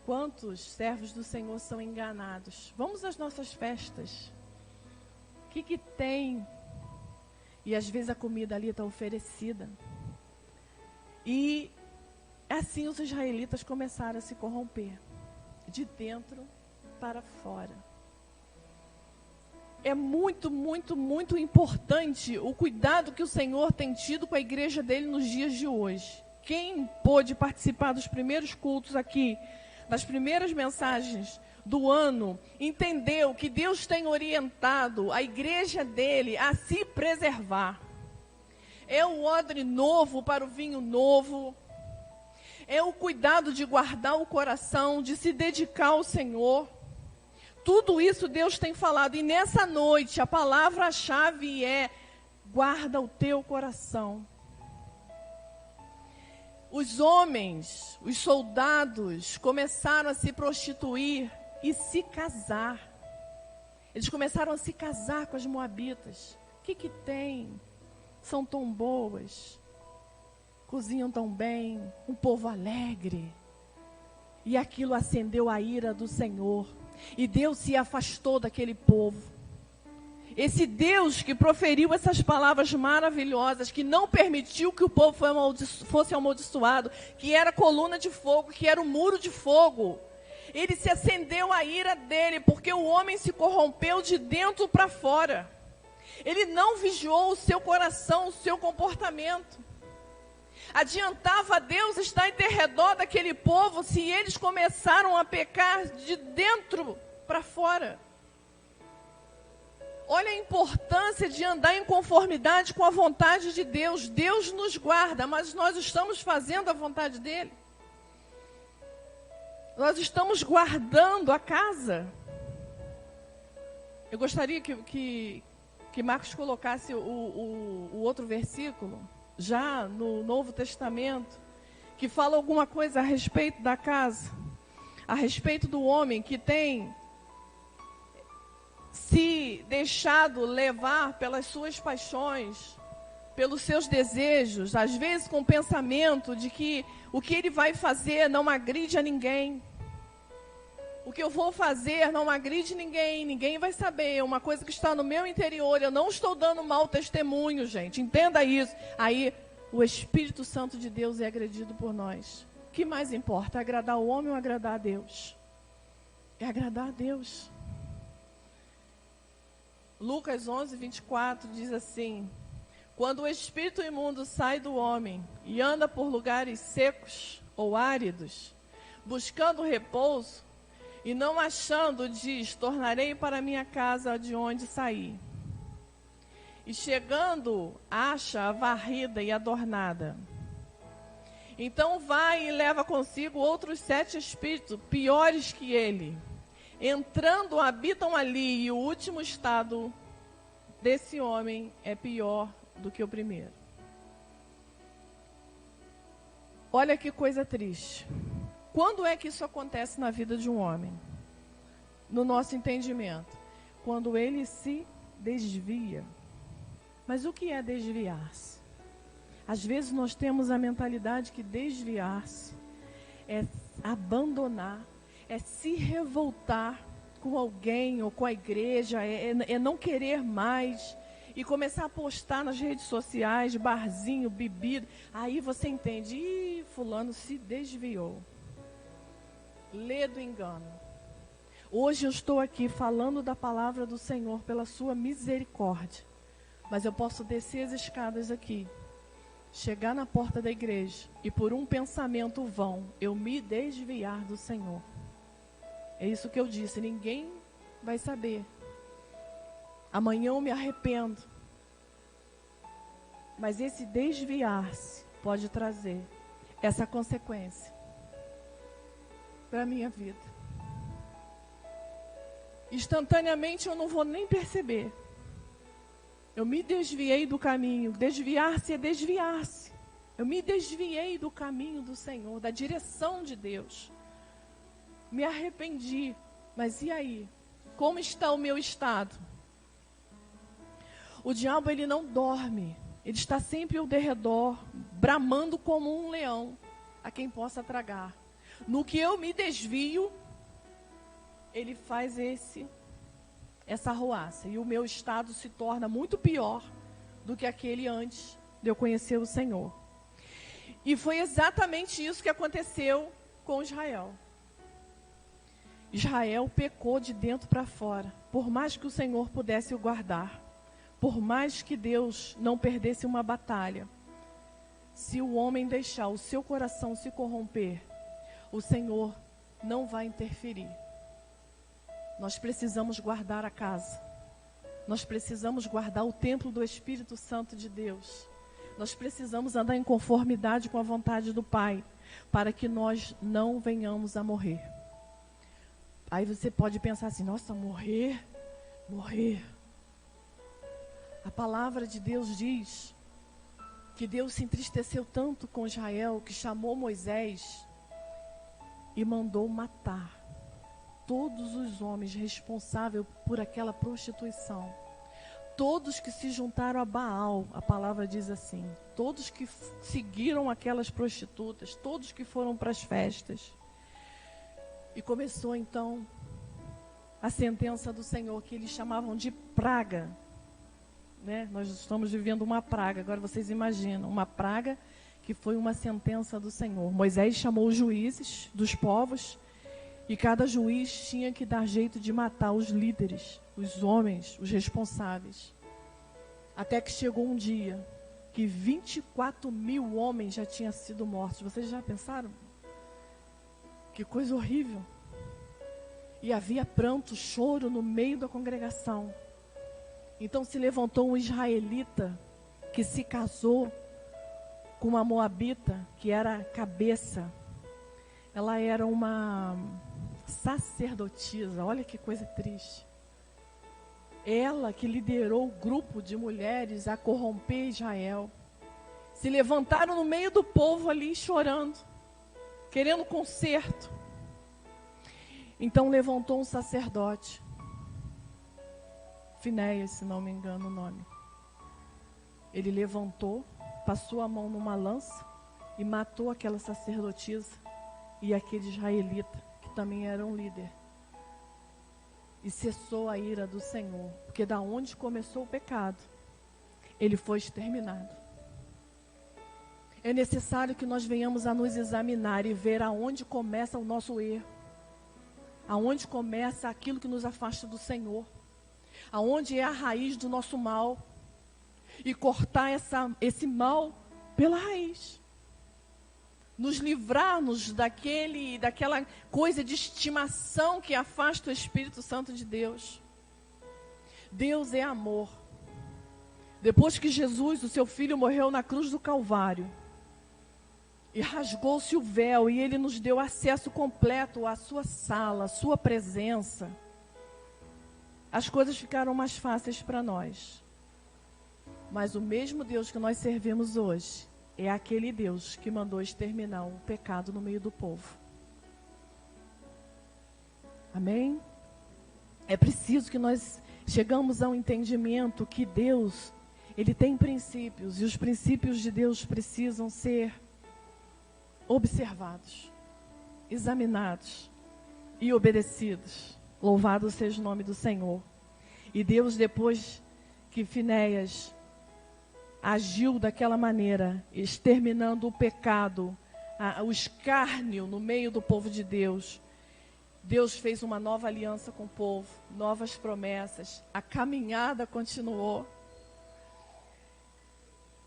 Quantos servos do Senhor são enganados? Vamos às nossas festas. O que tem? E às vezes a comida ali está oferecida. E assim os israelitas começaram a se corromper. De dentro para fora. É muito, muito, muito importante o cuidado que o Senhor tem tido com a igreja dele nos dias de hoje. Quem pôde participar dos primeiros cultos aqui, das primeiras mensagens do ano, entendeu que Deus tem orientado a igreja dele a se preservar. É o odre novo para o vinho novo. É o cuidado de guardar o coração, de se dedicar ao Senhor. Tudo isso Deus tem falado. E nessa noite a palavra-chave é: guarda o teu coração. Os homens, os soldados, começaram a se prostituir e se casar. Eles começaram a se casar com as moabitas. O que tem? são tão boas, cozinham tão bem, um povo alegre. E aquilo acendeu a ira do Senhor. E Deus se afastou daquele povo. Esse Deus que proferiu essas palavras maravilhosas, que não permitiu que o povo fosse amaldiçoado, que era coluna de fogo, que era o muro de fogo. Ele se acendeu a ira dele, porque o homem se corrompeu de dentro para fora. Ele não vigiou o seu coração, o seu comportamento. Adiantava a Deus estar em derredor daquele povo se eles começaram a pecar de dentro para fora. Olha a importância de andar em conformidade com a vontade de Deus. Deus nos guarda, mas nós estamos fazendo a vontade dele. Nós estamos guardando a casa. Eu gostaria que Marcos colocasse o outro versículo, já no Novo Testamento, que fala alguma coisa a respeito da casa, a respeito do homem que tem se deixado levar pelas suas paixões, pelos seus desejos, às vezes com o pensamento de que o que ele vai fazer não agride a ninguém. O que eu vou fazer não agride ninguém, ninguém vai saber, é uma coisa que está no meu interior, eu não estou dando mau testemunho, gente, entenda isso. Aí o Espírito Santo de Deus é agredido por nós. O que mais importa, é agradar o homem ou agradar a Deus? É agradar a Deus. Lucas 11, 24 diz assim: quando o espírito imundo sai do homem e anda por lugares secos ou áridos, buscando repouso, e não achando, diz: tornarei para minha casa de onde saí. E chegando, acha a varrida e adornada. Então vai e leva consigo outros 7 espíritos, piores que ele. Entrando, habitam ali, e o último estado desse homem é pior do que o primeiro. Olha que coisa triste. Quando é que isso acontece na vida de um homem? No nosso entendimento. Quando ele se desvia. Mas o que é desviar-se? Às vezes nós temos a mentalidade que desviar-se é abandonar, é se revoltar com alguém ou com a igreja, é não querer mais e começar a postar nas redes sociais, barzinho, bebida. Aí você entende, ih, fulano se desviou. Lê do engano. Hoje eu estou aqui falando da palavra do Senhor pela sua misericórdia. Mas eu posso descer as escadas aqui, chegar na porta da igreja e por um pensamento vão, eu me desviar do Senhor. É isso que eu disse, ninguém vai saber. Amanhã eu me arrependo. Mas esse desviar-se pode trazer essa consequência para a minha vida. Instantaneamente eu não vou nem perceber. Eu me desviei do caminho. Desviar-se é desviar-se. Eu me desviei do caminho do Senhor, da direção de Deus. Me arrependi. Mas e aí? Como está o meu estado? O diabo, ele não dorme. Ele está sempre ao derredor, bramando como um leão, a quem possa tragar. No que eu me desvio, ele faz essa arruaça. E o meu estado se torna muito pior do que aquele antes de eu conhecer o Senhor. E foi exatamente isso que aconteceu com Israel. Israel pecou de dentro para fora. Por mais que o Senhor pudesse o guardar, por mais que Deus não perdesse uma batalha, se o homem deixar o seu coração se corromper, o Senhor não vai interferir. Nós precisamos guardar a casa. Nós precisamos guardar o templo do Espírito Santo de Deus. Nós precisamos andar em conformidade com a vontade do Pai, para que nós não venhamos a morrer. Aí você pode pensar assim, nossa, morrer. A palavra de Deus diz que Deus se entristeceu tanto com Israel, que chamou Moisés e mandou matar todos os homens responsáveis por aquela prostituição. todos que se juntaram a Baal, a palavra diz assim, todos que seguiram aquelas prostitutas, todos que foram para as festas. E começou então a sentença do Senhor, que eles chamavam de praga, né? Nós estamos vivendo uma praga, agora vocês imaginam, uma praga que foi uma sentença do Senhor. Moisés chamou os juízes dos povos, e cada juiz tinha que dar jeito de matar os líderes, os homens, os responsáveis. Até que chegou um dia que 24.000 homens já tinham sido mortos. Vocês já pensaram? Que coisa horrível. E havia pranto, choro no meio da congregação. Então se levantou um israelita que se casou com uma moabita, que era a cabeça. Ela era uma sacerdotisa, olha que coisa triste. Ela que liderou o grupo de mulheres a corromper Israel. Se levantaram no meio do povo ali chorando, querendo conserto. Então levantou um sacerdote, Finéias, se não me engano o nome. Ele levantou, passou a mão numa lança e matou aquela sacerdotisa e aquele israelita, que também era um líder. E cessou a ira do Senhor, porque da onde começou o pecado, ele foi exterminado. É necessário que nós venhamos a nos examinar e ver aonde começa o nosso erro, aonde começa aquilo que nos afasta do Senhor, aonde é a raiz do nosso mal, e cortar esse mal pela raiz. Nos livrarmos daquela coisa de estimação que afasta o Espírito Santo de Deus. Deus é amor. Depois que Jesus, o seu Filho, morreu na cruz do Calvário, e rasgou-se o véu, e Ele nos deu acesso completo à sua sala, à sua presença, as coisas ficaram mais fáceis para nós. Mas o mesmo Deus que nós servimos hoje é aquele Deus que mandou exterminar o pecado no meio do povo. Amém? É preciso que nós chegamos ao entendimento que Deus, Ele tem princípios, e os princípios de Deus precisam ser observados, examinados e obedecidos. Louvado seja o nome do Senhor. E Deus, depois que Finéias agiu daquela maneira, exterminando o pecado, o escárnio no meio do povo de Deus, Deus fez uma nova aliança com o povo, novas promessas, a caminhada continuou.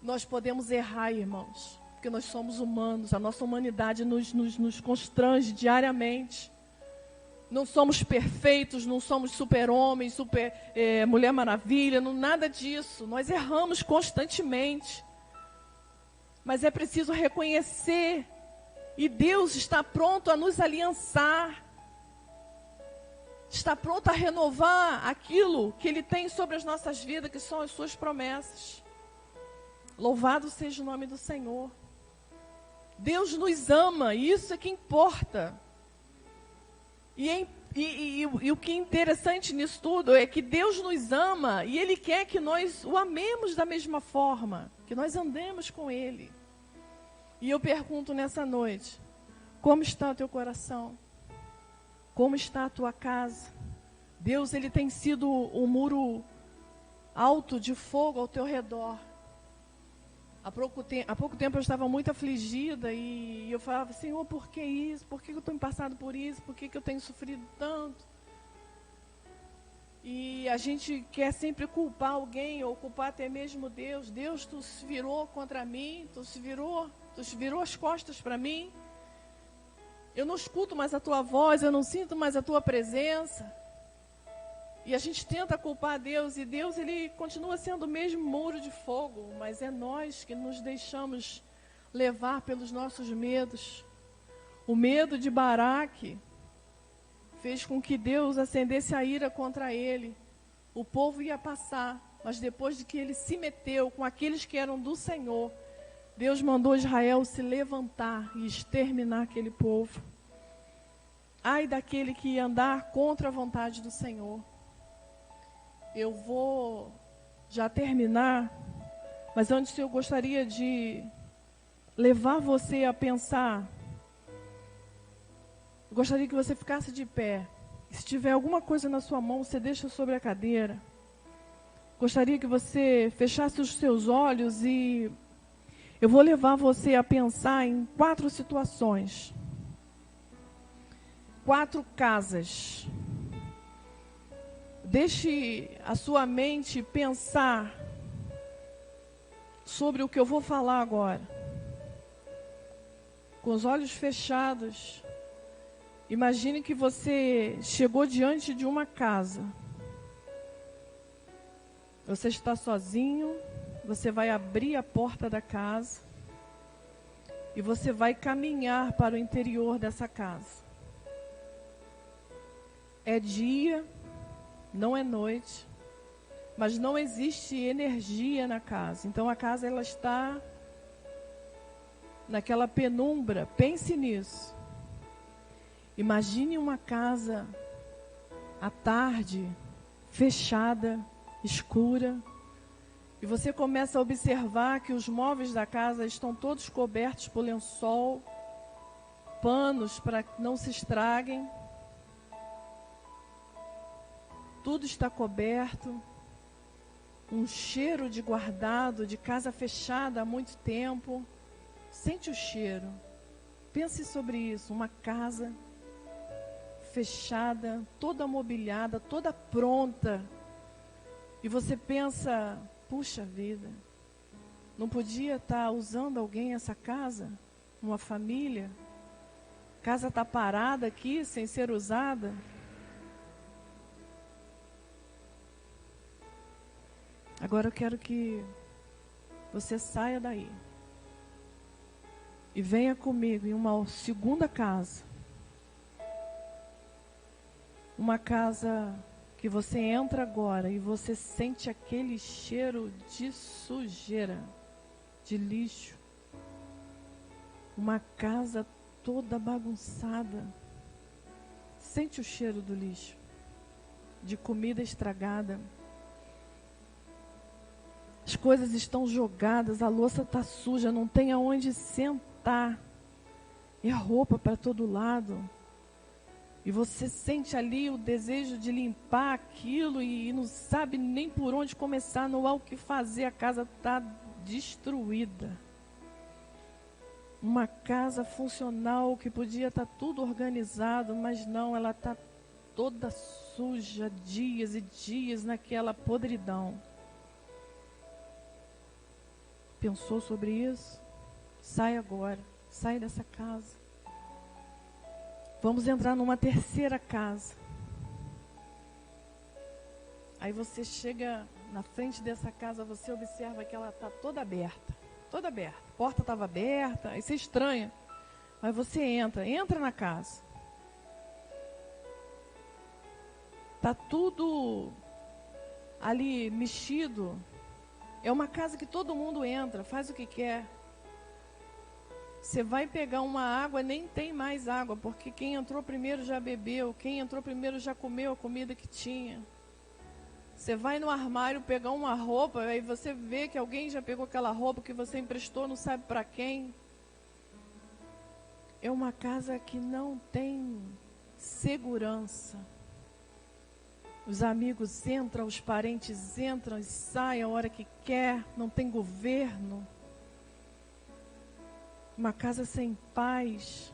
Nós podemos errar, irmãos, porque nós somos humanos, a nossa humanidade nos constrange diariamente. Não somos perfeitos, não somos super-homens, Mulher Maravilha, nada disso. Nós erramos constantemente. Mas é preciso reconhecer, e Deus está pronto a nos aliançar. Está pronto a renovar aquilo que Ele tem sobre as nossas vidas, que são as suas promessas. Louvado seja o nome do Senhor. Deus nos ama, e isso é que importa. E o que é interessante nisso tudo é que Deus nos ama e Ele quer que nós o amemos da mesma forma, que nós andemos com Ele. E eu pergunto nessa noite, como está o teu coração? Como está a tua casa? Deus, Ele tem sido um muro alto de fogo ao teu redor. Há pouco tempo eu estava muito afligida e eu falava, Senhor, por que isso? Por que eu tenho passado por isso? Por que eu tenho sofrido tanto? E a gente quer sempre culpar alguém ou culpar até mesmo Deus. Deus, tu se virou contra mim, tu se virou as costas para mim. Eu não escuto mais a tua voz, eu não sinto mais a tua presença. E a gente tenta culpar Deus, e Deus, Ele continua sendo o mesmo muro de fogo, mas é nós que nos deixamos levar pelos nossos medos. O medo de Baraque fez com que Deus acendesse a ira contra ele. O povo ia passar, mas depois de que ele se meteu com aqueles que eram do Senhor, Deus mandou Israel se levantar e exterminar aquele povo. Ai daquele que ia andar contra a vontade do Senhor. Eu vou já terminar, mas antes eu gostaria de levar você a pensar. Eu gostaria que você ficasse de pé. Se tiver alguma coisa na sua mão, você deixa sobre a cadeira. Gostaria que você fechasse os seus olhos e eu vou levar você a pensar em 4 situações. 4 casas. Deixe a sua mente pensar sobre o que eu vou falar agora. Com os olhos fechados, imagine que você chegou diante de uma casa. Você está sozinho, você vai abrir a porta da casa e você vai caminhar para o interior dessa casa. É dia, não é noite, mas não existe energia na casa. Então a casa ela está naquela penumbra. Pense nisso. Imagine uma casa à tarde, fechada, escura, e você começa a observar que os móveis da casa estão todos cobertos por lençol, panos para que não se estraguem. Tudo está coberto, um cheiro de guardado, de casa fechada há muito tempo. Sente o cheiro. Pense sobre isso, uma casa fechada, toda mobiliada, toda pronta. E você pensa, puxa vida, não podia estar usando alguém essa casa? Uma família? A casa está parada aqui, sem ser usada? Agora eu quero que você saia daí e venha comigo em uma segunda casa. Uma casa que você entra agora e você sente aquele cheiro de sujeira, de lixo. Uma casa toda bagunçada. Sente o cheiro do lixo, de comida estragada. As coisas estão jogadas, a louça está suja, não tem aonde sentar. E a roupa para todo lado. E você sente ali o desejo de limpar aquilo e não sabe nem por onde começar, não há o que fazer, a casa está destruída. Uma casa funcional que podia estar tudo organizado, mas não, ela está toda suja, dias e dias naquela podridão. Pensou sobre isso? Sai agora, sai dessa casa. Vamos entrar numa terceira casa. Aí você chega na frente dessa casa, você observa que ela está toda aberta. Toda aberta. A porta estava aberta, aí você estranha. Mas você entra na casa. Está tudo ali mexido. É uma casa que todo mundo entra, faz o que quer. Você vai pegar uma água, nem tem mais água, porque quem entrou primeiro já bebeu, quem entrou primeiro já comeu a comida que tinha. Você vai no armário pegar uma roupa, aí você vê que alguém já pegou aquela roupa que você emprestou, não sabe para quem. É uma casa que não tem segurança. Os amigos entram, os parentes entram e saem a hora que quer, não tem governo. Uma casa sem paz.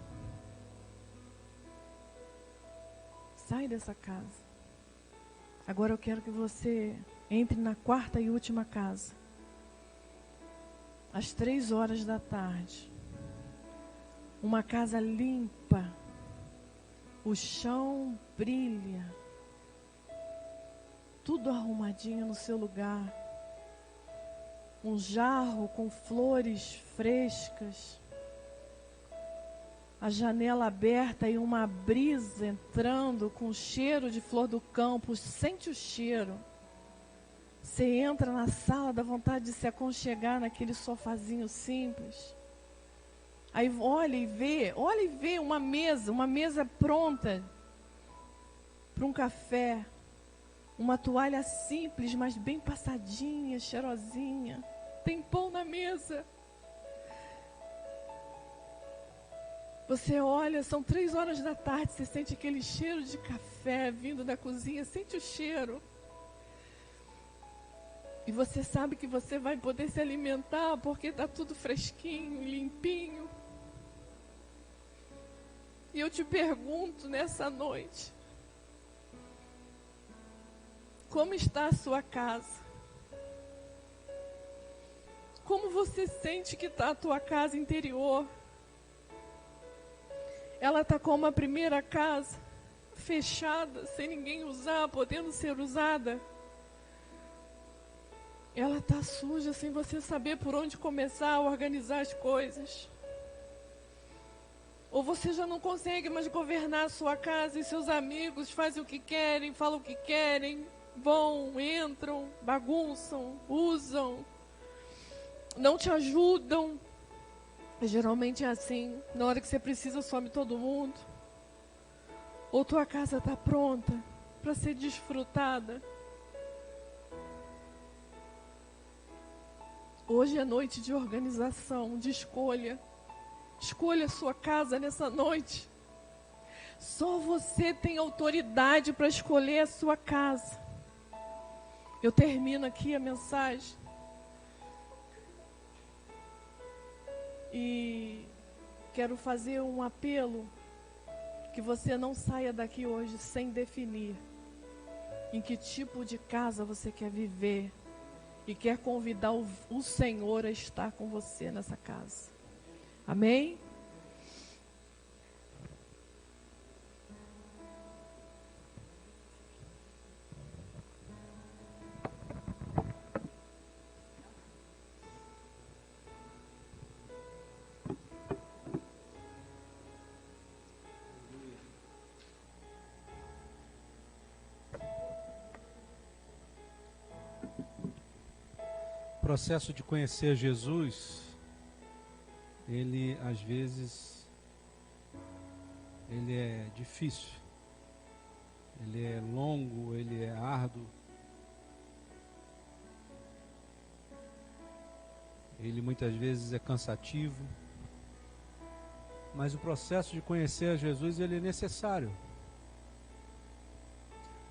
Sai dessa casa. Agora eu quero que você entre na quarta e última casa. Às 3 da tarde. Uma casa limpa. O chão brilha. Tudo arrumadinho no seu lugar. Um jarro com flores frescas. A janela aberta e uma brisa entrando com cheiro de flor do campo. Sente o cheiro. Você entra na sala, dá vontade de se aconchegar naquele sofazinho simples. Aí olha e vê uma mesa pronta para um café. Uma toalha simples, mas bem passadinha, cheirosinha. Tem pão na mesa. Você olha, são 3 horas da tarde, você sente aquele cheiro de café vindo da cozinha, sente o cheiro. E você sabe que você vai poder se alimentar porque está tudo fresquinho, limpinho. E eu te pergunto nessa noite, como está a sua casa? Como você sente que está a tua casa interior? Ela está como a primeira casa, fechada, sem ninguém usar, podendo ser usada. Ela está suja, sem você saber por onde começar a organizar as coisas. Ou você já não consegue mais governar a sua casa e seus amigos fazem o que querem, falam o que querem, vão, entram, bagunçam, usam, não te ajudam. Geralmente é assim, na hora que você precisa some todo mundo. Ou tua casa está pronta para ser desfrutada. Hoje é noite de organização, de escolha. Escolha a sua casa nessa noite. Só você tem autoridade para escolher a sua casa. Eu termino aqui a mensagem. E quero fazer um apelo que você não saia daqui hoje sem definir em que tipo de casa você quer viver e quer convidar o Senhor a estar com você nessa casa. Amém? O processo de conhecer Jesus, ele às vezes, ele é difícil, ele é longo, ele é árduo, ele muitas vezes é cansativo, mas o processo de conhecer a Jesus, ele é necessário.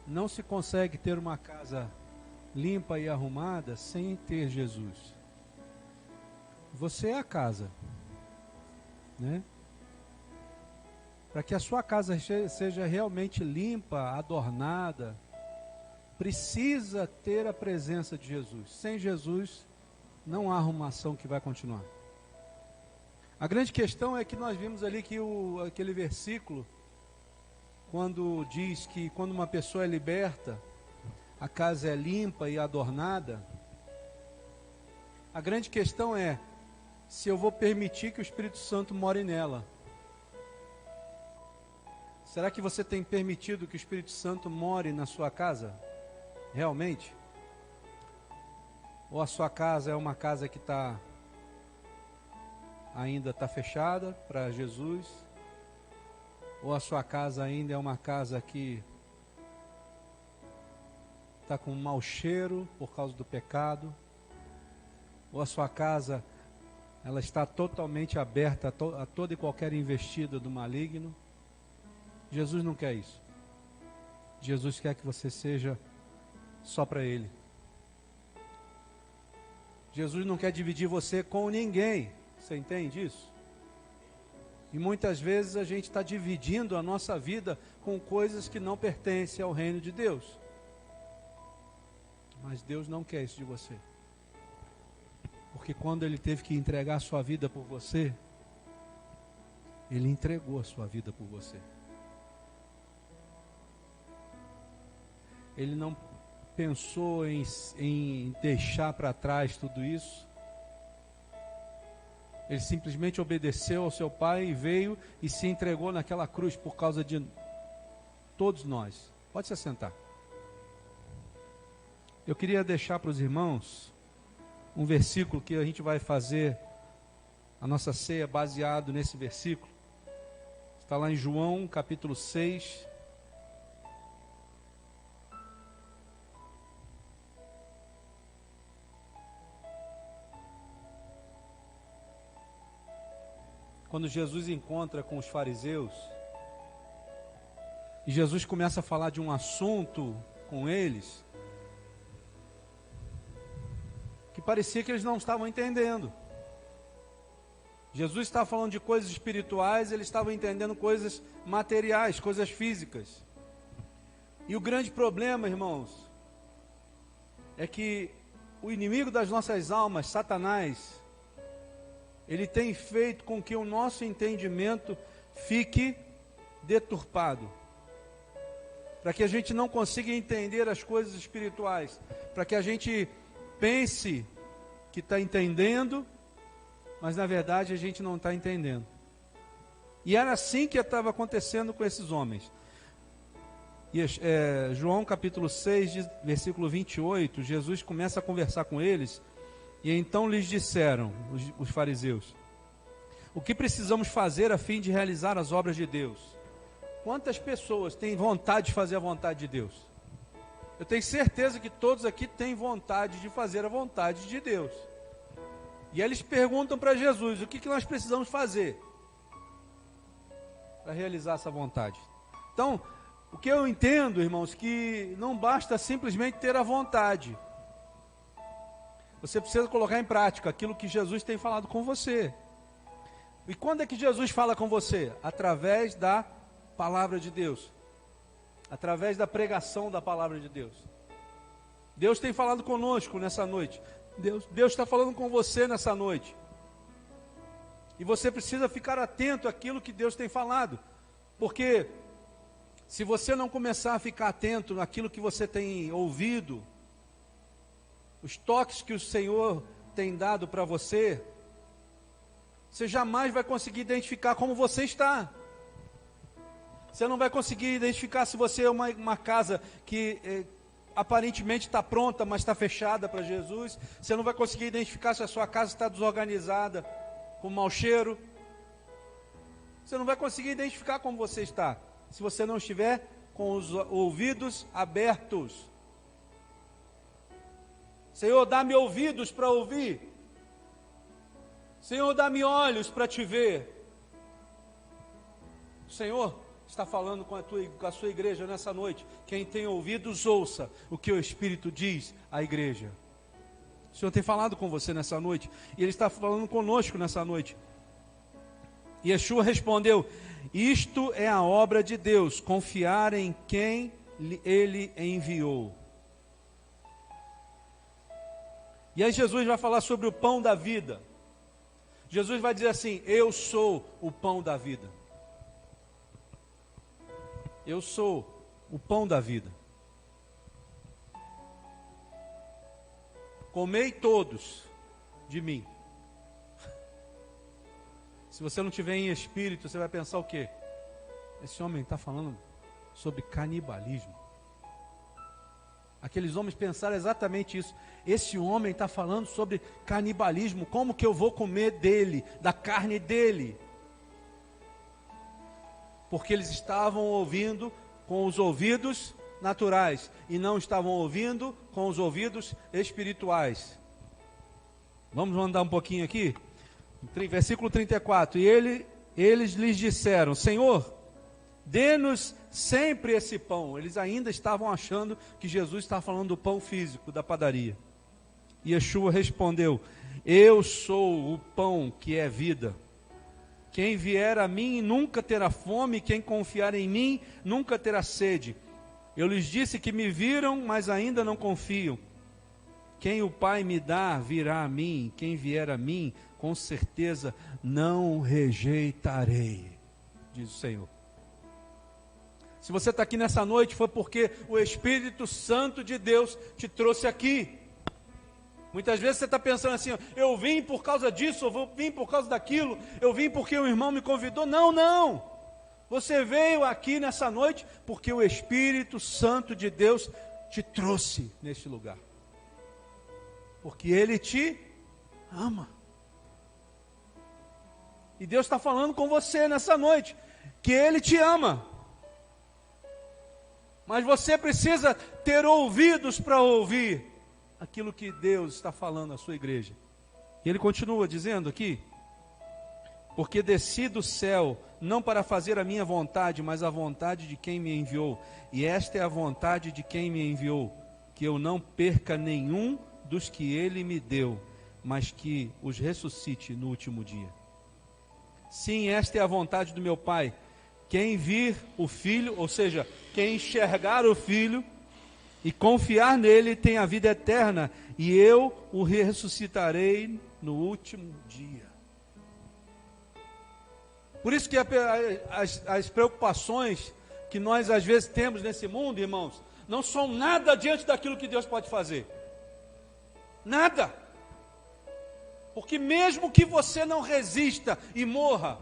Não se consegue ter uma casa limpa e arrumada sem ter Jesus. Você é a casa, né? Para que a sua casa seja realmente limpa, adornada, precisa ter a presença de Jesus. Sem Jesus, não há arrumação que vai continuar. A grande questão é que nós vimos ali que aquele versículo, quando diz que quando uma pessoa é liberta, a casa é limpa e adornada. A grande questão é se eu vou permitir que o Espírito Santo more nela. Será que você tem permitido que o Espírito Santo more na sua casa? Realmente? Ou a sua casa é uma casa que ainda está fechada para Jesus? Ou a sua casa ainda é uma casa que está com um mau cheiro por causa do pecado? Ou a sua casa, ela está totalmente aberta a toda e qualquer investida do maligno? Jesus não quer isso. Jesus quer que você seja só para Ele. Jesus não quer dividir você com ninguém. Você entende isso? E muitas vezes a gente está dividindo a nossa vida com coisas que não pertencem ao reino de Deus. Mas Deus não quer isso de você. Porque quando Ele teve que entregar a sua vida por você, Ele entregou a sua vida por você. Ele não pensou em deixar para trás tudo isso. Ele simplesmente obedeceu ao seu Pai e veio e se entregou naquela cruz por causa de todos nós. Pode se assentar. Eu queria deixar para os irmãos um versículo que a gente vai fazer a nossa ceia baseado nesse versículo. Está lá em João capítulo 6. quando Jesus encontra com os fariseus, e Jesus começa a falar de um assunto com eles, que parecia que eles não estavam entendendo. Jesus estava falando de coisas espirituais, eles estavam entendendo coisas materiais, coisas físicas. E o grande problema, irmãos, é que o inimigo das nossas almas, Satanás, ele tem feito com que o nosso entendimento fique deturpado, para que a gente não consiga entender as coisas espirituais, para que a gente pense que está entendendo, mas na verdade a gente não está entendendo. E era assim que estava acontecendo com esses homens. E, João capítulo 6, versículo 28, Jesus começa a conversar com eles, e então lhes disseram, os fariseus, o que precisamos fazer a fim de realizar as obras de Deus? Quantas pessoas têm vontade de fazer a vontade de Deus? Eu tenho certeza que todos aqui têm vontade de fazer a vontade de Deus. E eles perguntam para Jesus, o que nós precisamos fazer para realizar essa vontade? Então, o que eu entendo, irmãos, que não basta simplesmente ter a vontade. Você precisa colocar em prática aquilo que Jesus tem falado com você. E quando é que Jesus fala com você? Através da palavra de Deus. Através da pregação da palavra de Deus. Deus tem falado conosco nessa noite. Deus está falando com você nessa noite. E você precisa ficar atento àquilo que Deus tem falado. Porque se você não começar a ficar atento naquilo que você tem ouvido, os toques que o Senhor tem dado para você, você jamais vai conseguir identificar como você está. Você não vai conseguir identificar se você é uma casa que aparentemente está pronta, mas está fechada para Jesus. Você não vai conseguir identificar se a sua casa está desorganizada, com mau cheiro. Você não vai conseguir identificar como você está, se você não estiver com os ouvidos abertos. Senhor, dá-me ouvidos para ouvir. Senhor, dá-me olhos para te ver. O Senhor está falando com a sua igreja nessa noite. Quem tem ouvidos, ouça o que o Espírito diz à igreja. O Senhor tem falado com você nessa noite, e Ele está falando conosco nessa noite. E Yeshua respondeu, isto é a obra de Deus, confiar em quem Ele enviou. E aí Jesus vai falar sobre o pão da vida. Jesus vai dizer assim, eu sou o pão da vida. Eu sou o pão da vida. Comei todos de mim. Se você não tiver em espírito, você vai pensar o quê? Esse homem está falando sobre canibalismo. Aqueles homens pensaram exatamente isso. Esse homem está falando sobre canibalismo. Como que eu vou comer dele, da carne dele? Porque eles estavam ouvindo com os ouvidos naturais e não estavam ouvindo com os ouvidos espirituais. Vamos andar um pouquinho aqui? Versículo 34. E eles lhes disseram, Senhor, dê-nos sempre esse pão. Eles ainda estavam achando que Jesus estava falando do pão físico, da padaria. E Yeshua respondeu, eu sou o pão que é vida. Quem vier a mim nunca terá fome, quem confiar em mim nunca terá sede. Eu lhes disse que me viram, mas ainda não confiam. Quem o Pai me dá, virá a mim. Quem vier a mim, com certeza não rejeitarei, diz o Senhor. Se você está aqui nessa noite, foi porque o Espírito Santo de Deus te trouxe aqui. Muitas vezes você está pensando assim, eu vim por causa disso, eu vim por causa daquilo, eu vim porque o irmão me convidou. Não, não. Você veio aqui nessa noite porque o Espírito Santo de Deus te trouxe neste lugar. Porque Ele te ama. E Deus está falando com você nessa noite, que Ele te ama. Mas você precisa ter ouvidos para ouvir aquilo que Deus está falando à sua igreja. E Ele continua dizendo aqui, porque desci do céu, não para fazer a minha vontade, mas a vontade de quem me enviou. E esta é a vontade de quem me enviou, que eu não perca nenhum dos que ele me deu, mas que os ressuscite no último dia. Sim, esta é a vontade do meu Pai. Quem vir o Filho, ou seja, quem enxergar o Filho e confiar nele, tem a vida eterna, e eu o ressuscitarei no último dia. Por isso que as preocupações que nós às vezes temos nesse mundo, irmãos, não são nada diante daquilo que Deus pode fazer. Nada. Porque mesmo que você não resista e morra,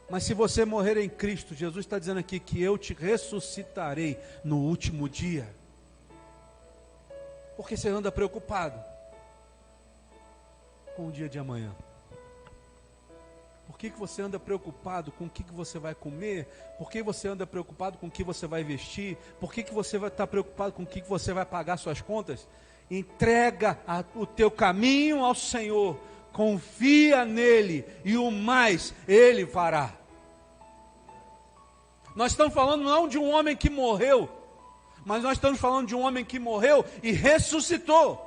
mas se você morrer em Cristo, Jesus está dizendo aqui que eu te ressuscitarei no último dia. Porque você anda preocupado com o dia de amanhã. Por que você anda preocupado com o que você vai comer? Por que você anda preocupado com o que você vai vestir? Por que você vai estar preocupado com o que você vai pagar suas contas? Entrega o teu caminho ao Senhor, confia nele e o mais ele fará. Nós estamos falando não de um homem que morreu, mas nós estamos falando de um homem que morreu e ressuscitou.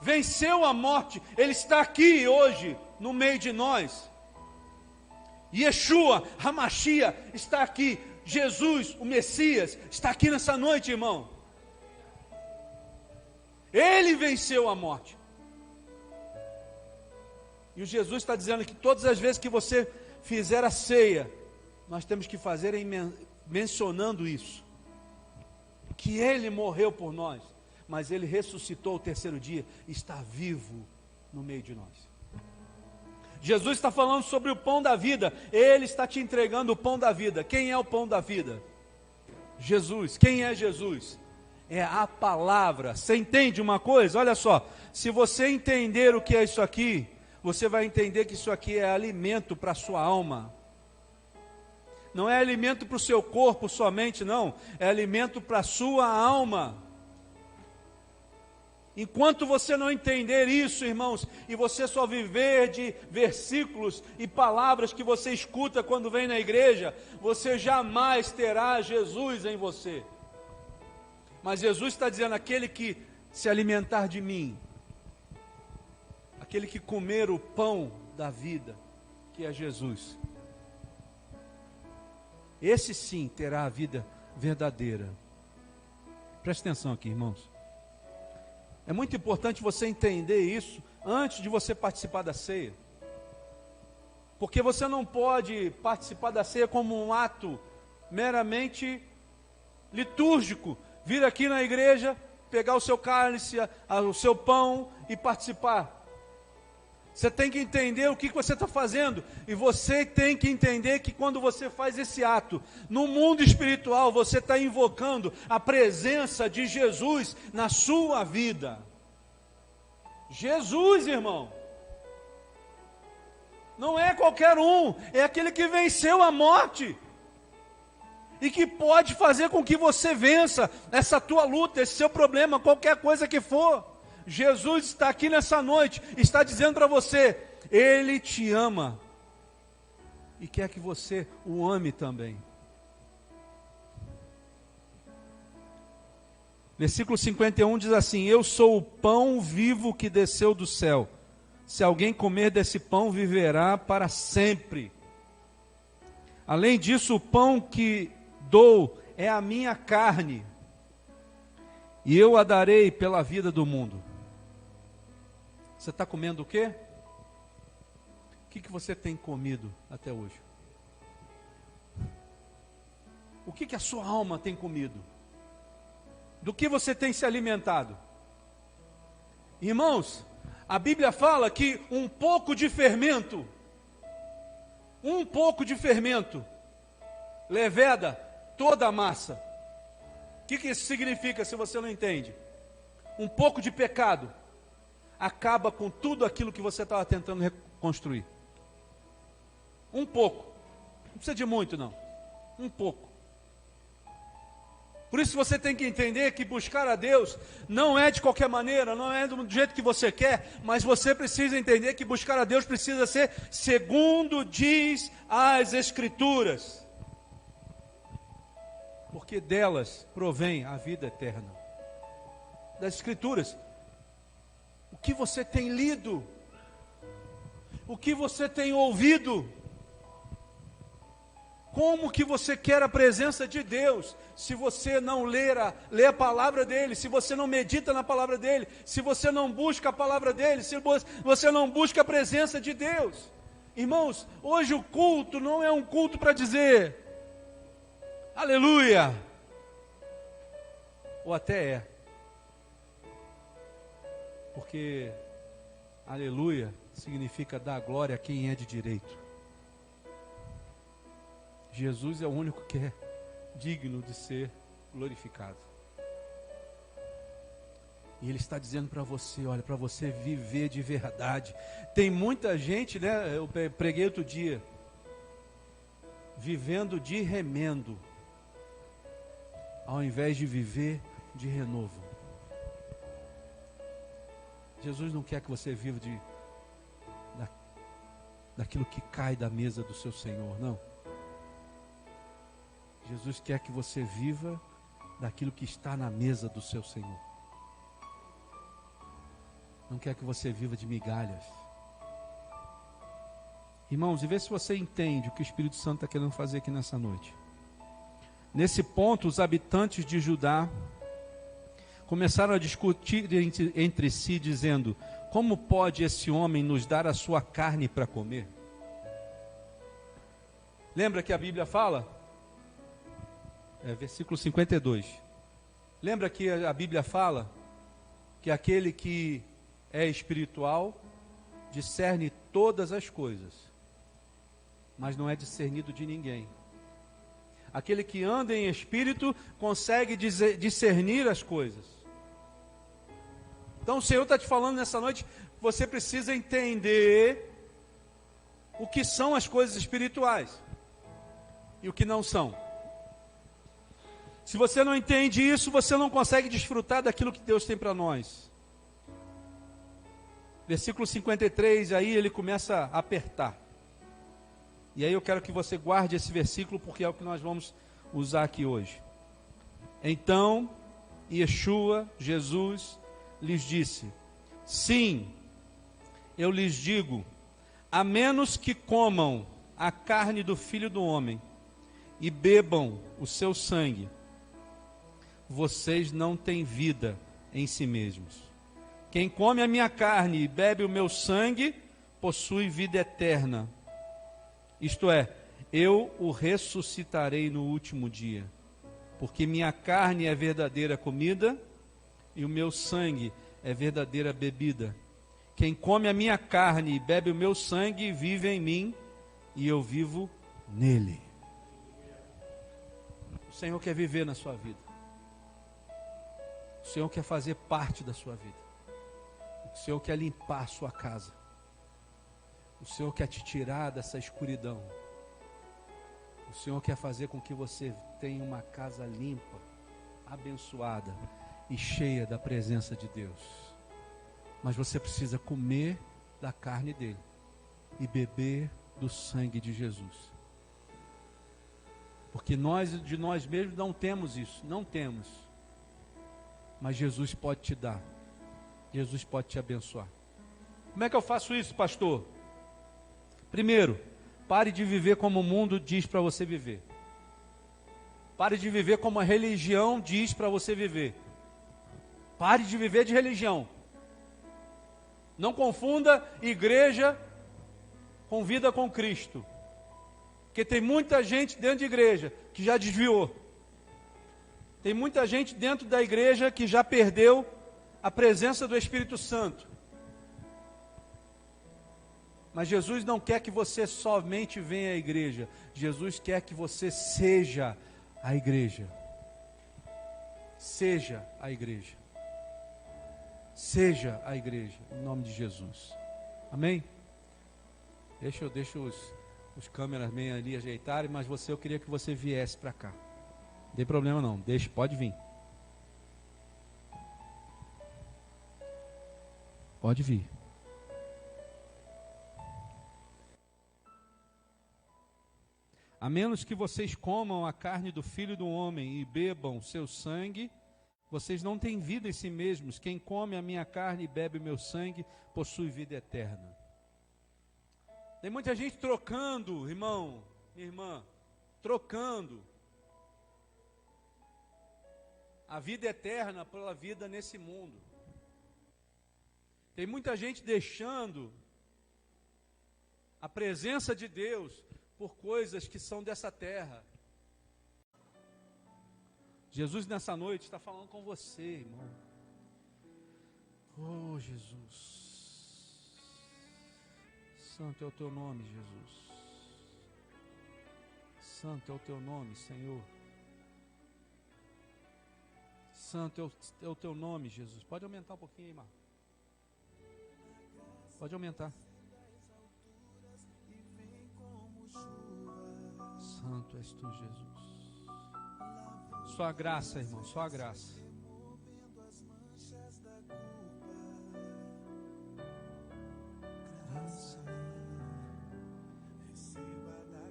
Venceu a morte, ele está aqui hoje, no meio de nós. Yeshua, Hamashia, está aqui. Jesus, o Messias, está aqui nessa noite, irmão. Ele venceu a morte. E o Jesus está dizendo que todas as vezes que você fizer a ceia, nós temos que fazer mencionando isso. Que Ele morreu por nós, mas Ele ressuscitou o terceiro dia, está vivo no meio de nós. Jesus está falando sobre o pão da vida, Ele está te entregando o pão da vida. Quem é o pão da vida? Jesus. Quem é Jesus? É a palavra. Você entende uma coisa? Olha só, se você entender o que é isso aqui, você vai entender que isso aqui é alimento para a sua alma. Não é alimento para o seu corpo somente, não. É alimento para a sua alma. Enquanto você não entender isso, irmãos, e você só viver de versículos e palavras que você escuta quando vem na igreja, você jamais terá Jesus em você. Mas Jesus está dizendo, aquele que se alimentar de mim, aquele que comer o pão da vida, que é Jesus, esse sim terá a vida verdadeira. Preste atenção aqui, irmãos. É muito importante você entender isso antes de você participar da ceia. Porque você não pode participar da ceia como um ato meramente litúrgico. Vir aqui na igreja, pegar o seu cálice, o seu pão e participar. Você tem que entender o que você está fazendo. E você tem que entender que quando você faz esse ato, no mundo espiritual, você está invocando a presença de Jesus na sua vida. Jesus, irmão. Não é qualquer um, é aquele que venceu a morte. E que pode fazer com que você vença essa tua luta, esse seu problema, qualquer coisa que for. Jesus está aqui nessa noite, está dizendo para você, Ele te ama. E quer que você o ame também. Versículo 51 diz assim, eu sou o pão vivo que desceu do céu. Se alguém comer desse pão, viverá para sempre. Além disso, o pão que dou é a minha carne, e eu a darei pela vida do mundo. Você está comendo o quê? O que você tem comido até hoje? O que a sua alma tem comido? Do que você tem se alimentado? Irmãos, a Bíblia fala que um pouco de fermento leveda toda a massa. O que isso significa se você não entende? Um pouco de pecado acaba com tudo aquilo que você estava tentando reconstruir. Um pouco. Não precisa de muito, não. Um pouco. Por isso você tem que entender que buscar a Deus não é de qualquer maneira, não é do jeito que você quer, mas você precisa entender que buscar a Deus precisa ser segundo diz as Escrituras. Porque delas provém a vida eterna. Das Escrituras. O que você tem lido? O que você tem ouvido? Como que você quer a presença de Deus, se você não lê a palavra dEle, se você não medita na palavra dEle, se você não busca a palavra dEle, se você não busca a presença de Deus? Irmãos, hoje o culto não é um culto para dizer, aleluia, ou até é, porque aleluia significa dar glória a quem é de direito. Jesus é o único que é digno de ser glorificado. E Ele está dizendo para você, olha, para você viver de verdade. Tem muita gente, né? Eu preguei outro dia, vivendo de remendo, ao invés de viver de renovo. Jesus não quer que você viva daquilo que cai da mesa do seu Senhor, não. Jesus quer que você viva daquilo que está na mesa do seu Senhor. Não quer que você viva de migalhas. Irmãos, e vê se você entende o que o Espírito Santo está querendo fazer aqui nessa noite. Nesse ponto, os habitantes de Judá começaram a discutir entre si, dizendo: como pode esse homem nos dar a sua carne para comer? Lembra que a Bíblia fala? Versículo 52. Lembra que a Bíblia fala que aquele que é espiritual discerne todas as coisas, mas não é discernido de ninguém. Aquele que anda em espírito consegue discernir as coisas. Então o Senhor está te falando nessa noite, você precisa entender o que são as coisas espirituais e o que não são. Se você não entende isso, você não consegue desfrutar daquilo que Deus tem para nós. Versículo 53, aí ele começa a apertar. E aí eu quero que você guarde esse versículo, porque é o que nós vamos usar aqui hoje. Então, Yeshua, Jesus, lhes disse: sim, eu lhes digo, a menos que comam a carne do Filho do Homem e bebam o seu sangue, vocês não têm vida em si mesmos. Quem come a minha carne e bebe o meu sangue, possui vida eterna. Isto é, eu o ressuscitarei no último dia. Porque minha carne é verdadeira comida e o meu sangue é verdadeira bebida. Quem come a minha carne e bebe o meu sangue, vive em mim e eu vivo nele. O Senhor quer viver na sua vida. O Senhor quer fazer parte da sua vida. O Senhor quer limpar a sua casa. O Senhor quer te tirar dessa escuridão. O Senhor quer fazer com que você tenha uma casa limpa, abençoada e cheia da presença de Deus. Mas você precisa comer da carne dele e beber do sangue de Jesus. Porque nós, de nós mesmos, não temos isso, não temos. Mas Jesus pode te dar. Jesus pode te abençoar. Como é que eu faço isso, pastor? Primeiro, pare de viver como o mundo diz para você viver. Pare de viver como a religião diz para você viver. Pare de viver de religião. Não confunda igreja com vida com Cristo. Porque tem muita gente dentro de igreja que já desviou. Tem muita gente dentro da igreja que já perdeu a presença do Espírito Santo. Mas Jesus não quer que você somente venha à igreja. Jesus quer que você seja a igreja. Seja a igreja. Seja a igreja, em nome de Jesus. Amém? Deixa os câmeramen ali ajeitarem, mas eu queria que você viesse para cá. Não tem problema não, deixa, pode vir. Pode vir. A menos que vocês comam a carne do Filho do Homem e bebam seu sangue, vocês não têm vida em si mesmos. Quem come a minha carne e bebe o meu sangue, possui vida eterna. Tem muita gente trocando, irmão, minha irmã, trocando a vida eterna pela vida nesse mundo. Tem muita gente deixando a presença de Deus por coisas que são dessa terra. Jesus nessa noite está falando com você, irmão. Oh, Jesus. Santo é o teu nome, Jesus. Santo é o teu nome, Senhor. Santo é o teu nome, Jesus. Pode aumentar um pouquinho aí, Marcos. Pode aumentar. Santo és tu, Jesus. Só a graça, irmão, só a graça. Graça. Receba da graça. Graça. Receba da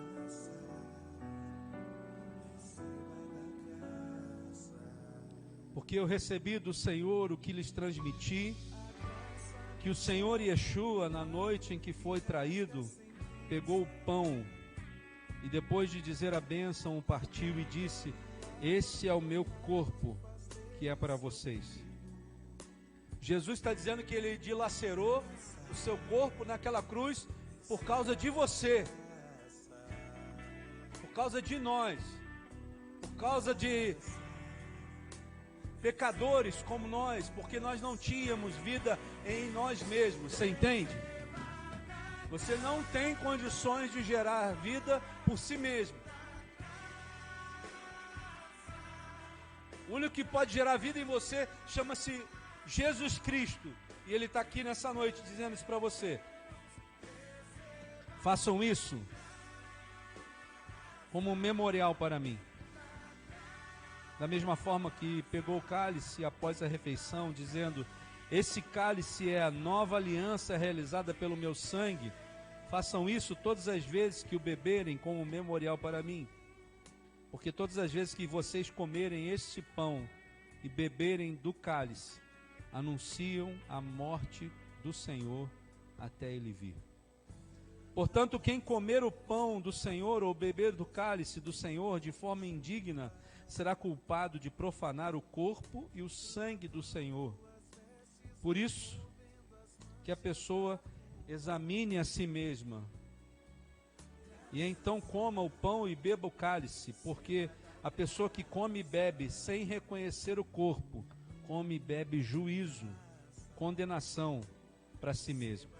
graça. Porque eu recebi do Senhor o que lhes transmiti, que o Senhor Yeshua, na noite em que foi traído, pegou o pão e depois de dizer a bênção, o partiu e disse: esse é o meu corpo, que é para vocês. Jesus está dizendo que ele dilacerou o seu corpo naquela cruz por causa de você, por causa de nós, por causa de pecadores como nós, porque nós não tínhamos vida em nós mesmos, você entende? Você não tem condições de gerar vida por si mesmo. O único que pode gerar vida em você chama-se Jesus Cristo. E Ele está aqui nessa noite dizendo isso para você. Façam isso como um memorial para mim. Da mesma forma que pegou o cálice após a refeição, dizendo: esse cálice é a nova aliança realizada pelo meu sangue. Façam isso todas as vezes que o beberem como memorial para mim. Porque todas as vezes que vocês comerem este pão e beberem do cálice, anunciam a morte do Senhor até Ele vir. Portanto, quem comer o pão do Senhor ou beber do cálice do Senhor de forma indigna, será culpado de profanar o corpo e o sangue do Senhor. Por isso, que a pessoa examine a si mesma, e então coma o pão e beba o cálice, porque a pessoa que come e bebe sem reconhecer o corpo, come e bebe juízo, condenação para si mesmo.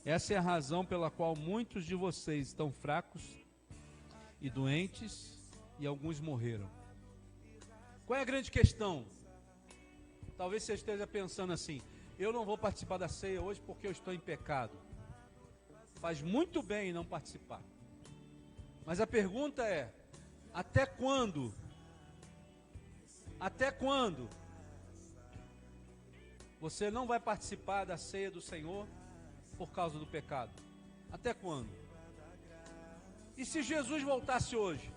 Essa é a razão pela qual muitos de vocês estão fracos e doentes, e alguns morreram. Qual é a grande questão? Talvez você esteja pensando assim: eu não vou participar da ceia hoje porque eu estou em pecado. Faz muito bem não participar. Mas a pergunta é: até quando? Até quando você não vai participar da ceia do Senhor por causa do pecado? Até quando? E se Jesus voltasse hoje?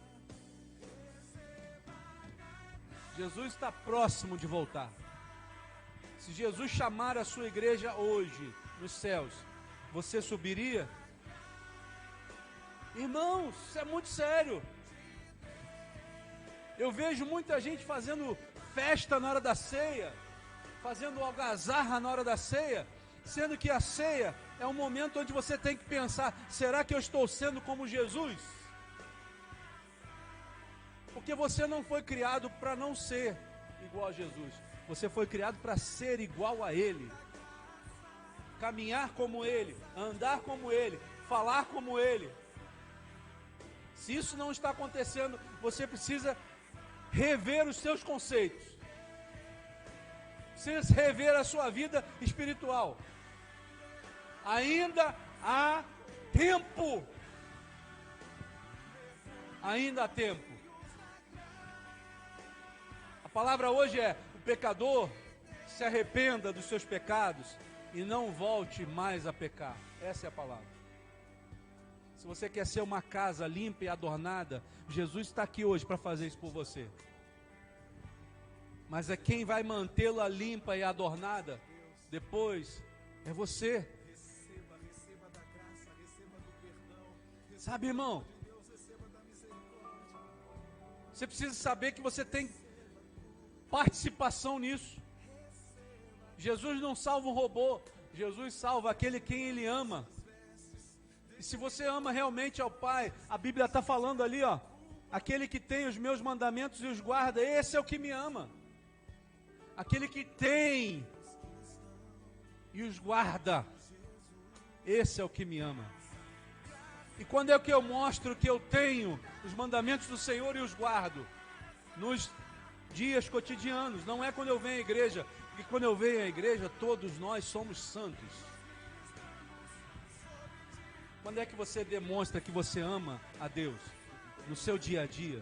Jesus está próximo de voltar. Se Jesus chamar a sua igreja hoje nos céus, você subiria? Irmãos, isso é muito sério. Eu vejo muita gente fazendo festa na hora da ceia, fazendo algazarra na hora da ceia, sendo que a ceia é um momento onde você tem que pensar: será que eu estou sendo como Jesus? Porque você não foi criado para não ser igual a Jesus. Você foi criado para ser igual a Ele. Caminhar como Ele, andar como Ele, falar como Ele. Se isso não está acontecendo, você precisa rever os seus conceitos. Precisa rever a sua vida espiritual. Ainda há tempo. Ainda há tempo. A palavra hoje é: o pecador se arrependa dos seus pecados e não volte mais a pecar. Essa é a palavra. Se você quer ser uma casa limpa e adornada, Jesus está aqui hoje para fazer isso por você. Mas é quem vai mantê-la limpa e adornada depois é você. Sabe, irmão? Você precisa saber que você tem participação nisso. Jesus não salva um robô, Jesus salva aquele quem Ele ama. E se você ama realmente ao Pai, a Bíblia está falando ali, ó, aquele que tem os meus mandamentos e os guarda, esse é o que me ama. Aquele que tem e os guarda, esse é o que me ama. E quando é que eu mostro que eu tenho os mandamentos do Senhor e os guardo? Nos dias cotidianos, não é quando eu venho à igreja, porque quando eu venho à igreja, todos nós somos santos. Quando é que você demonstra que você ama a Deus? No seu dia a dia,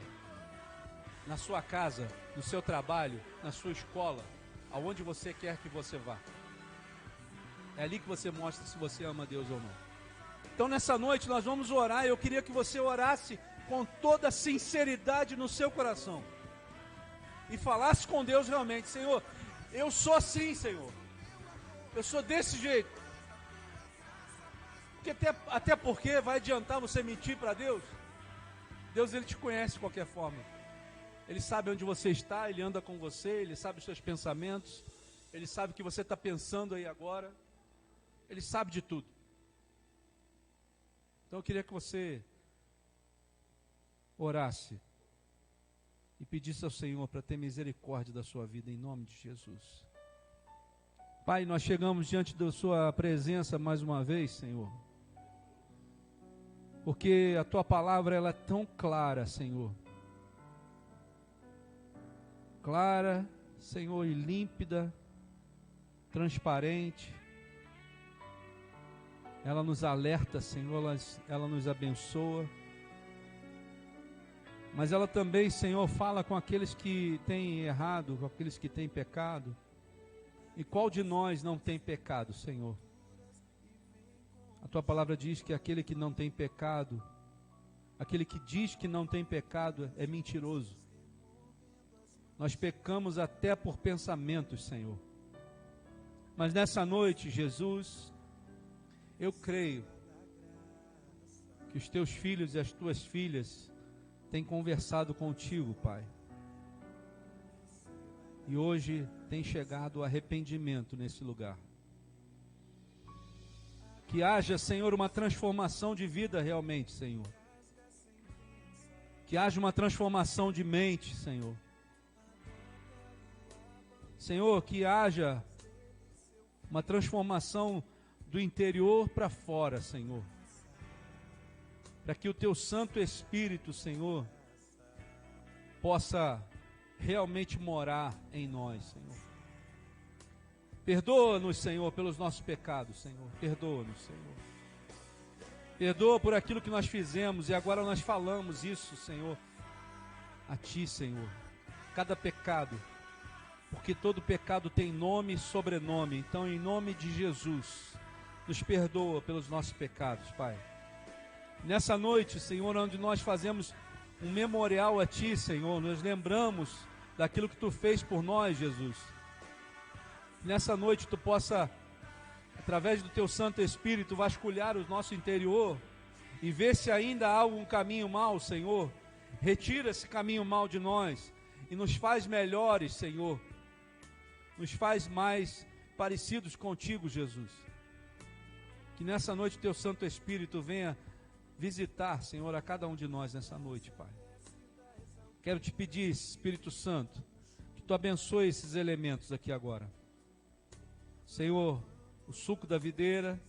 na sua casa, no seu trabalho, na sua escola, aonde você quer que você vá. É ali que você mostra se você ama a Deus ou não. Então nessa noite nós vamos orar. Eu queria que você orasse com toda a sinceridade no seu coração e falasse com Deus realmente: Senhor, eu sou assim, Senhor, eu sou desse jeito. Porque até porque vai adiantar você mentir para Deus? Deus, Ele te conhece de qualquer forma. Ele sabe onde você está, Ele anda com você, Ele sabe os seus pensamentos, Ele sabe o que você está pensando aí agora, Ele sabe de tudo. Então eu queria que você orasse e pedisse ao Senhor para ter misericórdia da sua vida, em nome de Jesus. Pai, nós chegamos diante da sua presença mais uma vez, Senhor, porque a tua palavra ela é tão clara, Senhor. Clara, Senhor, e límpida, transparente. Ela nos alerta, Senhor, ela nos abençoa. Mas ela também, Senhor, fala com aqueles que têm errado, com aqueles que têm pecado. E qual de nós não tem pecado, Senhor? A tua palavra diz que aquele que não tem pecado, aquele que diz que não tem pecado é mentiroso. Nós pecamos até por pensamentos, Senhor. Mas nessa noite, Jesus, eu creio que os teus filhos e as tuas filhas têm conversado contigo, Pai. E hoje tem chegado o arrependimento nesse lugar. Que haja, Senhor, uma transformação de vida realmente, Senhor. Que haja uma transformação de mente, Senhor. Senhor, que haja uma transformação do interior para fora, Senhor. Para que o teu Santo Espírito, Senhor, possa realmente morar em nós, Senhor. Perdoa-nos, Senhor, pelos nossos pecados, Senhor. Perdoa-nos, Senhor. Perdoa por aquilo que nós fizemos e agora nós falamos isso, Senhor, a Ti, Senhor. Cada pecado, porque todo pecado tem nome e sobrenome. Então, em nome de Jesus, nos perdoa pelos nossos pecados, Pai. Nessa noite, Senhor, onde nós fazemos um memorial a Ti, Senhor, nós lembramos daquilo que Tu fez por nós, Jesus. Nessa noite Tu possa, através do Teu Santo Espírito, vasculhar o nosso interior e ver se ainda há algum caminho mau, Senhor. Retira esse caminho mau de nós e nos faz melhores, Senhor. Nos faz mais parecidos contigo, Jesus. Que nessa noite Teu Santo Espírito venha visitar, Senhor, a cada um de nós nessa noite, Pai. Quero te pedir, Espírito Santo, que Tu abençoe esses elementos aqui agora. Senhor, o suco da videira,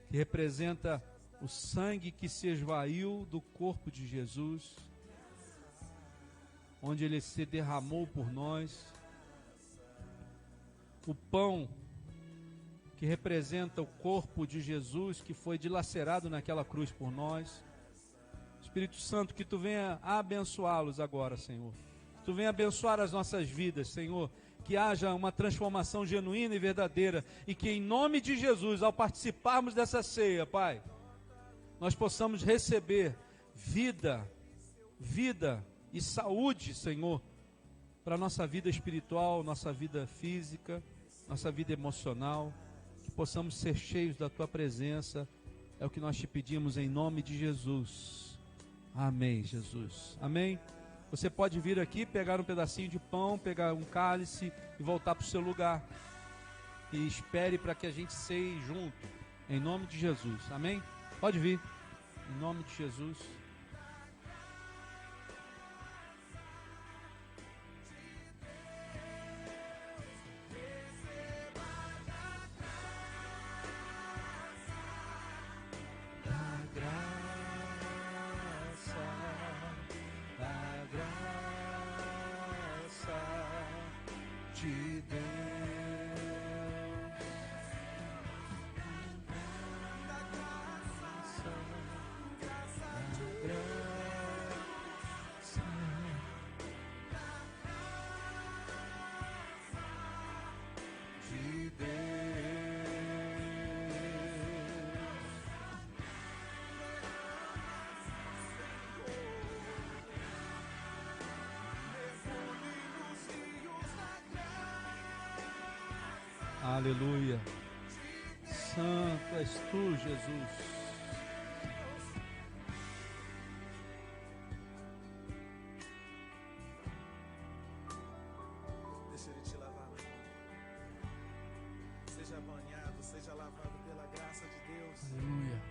que representa o sangue que se esvaiu do corpo de Jesus, onde Ele se derramou por nós. O pão, que que representa o corpo de Jesus que foi dilacerado naquela cruz por nós. Espírito Santo, que tu venha abençoá-los agora, Senhor. Que tu venha abençoar as nossas vidas, Senhor. Que haja uma transformação genuína e verdadeira. E que em nome de Jesus, ao participarmos dessa ceia, Pai, nós possamos receber vida e saúde, Senhor, para a nossa vida espiritual, nossa vida física, nossa vida emocional. Que possamos ser cheios da Tua presença. É o que nós te pedimos em nome de Jesus. Amém, Jesus. Amém. Você pode vir aqui, pegar um pedacinho de pão, pegar um cálice e voltar para o seu lugar. E espere para que a gente ceie junto, em nome de Jesus. Amém? Pode vir, em nome de Jesus. De Deus, da graça de Deus. Aleluia. Santo és tu, Jesus. Deixa Ele te lavar, meu irmão. Seja banhado, seja lavado pela graça de Deus. Aleluia.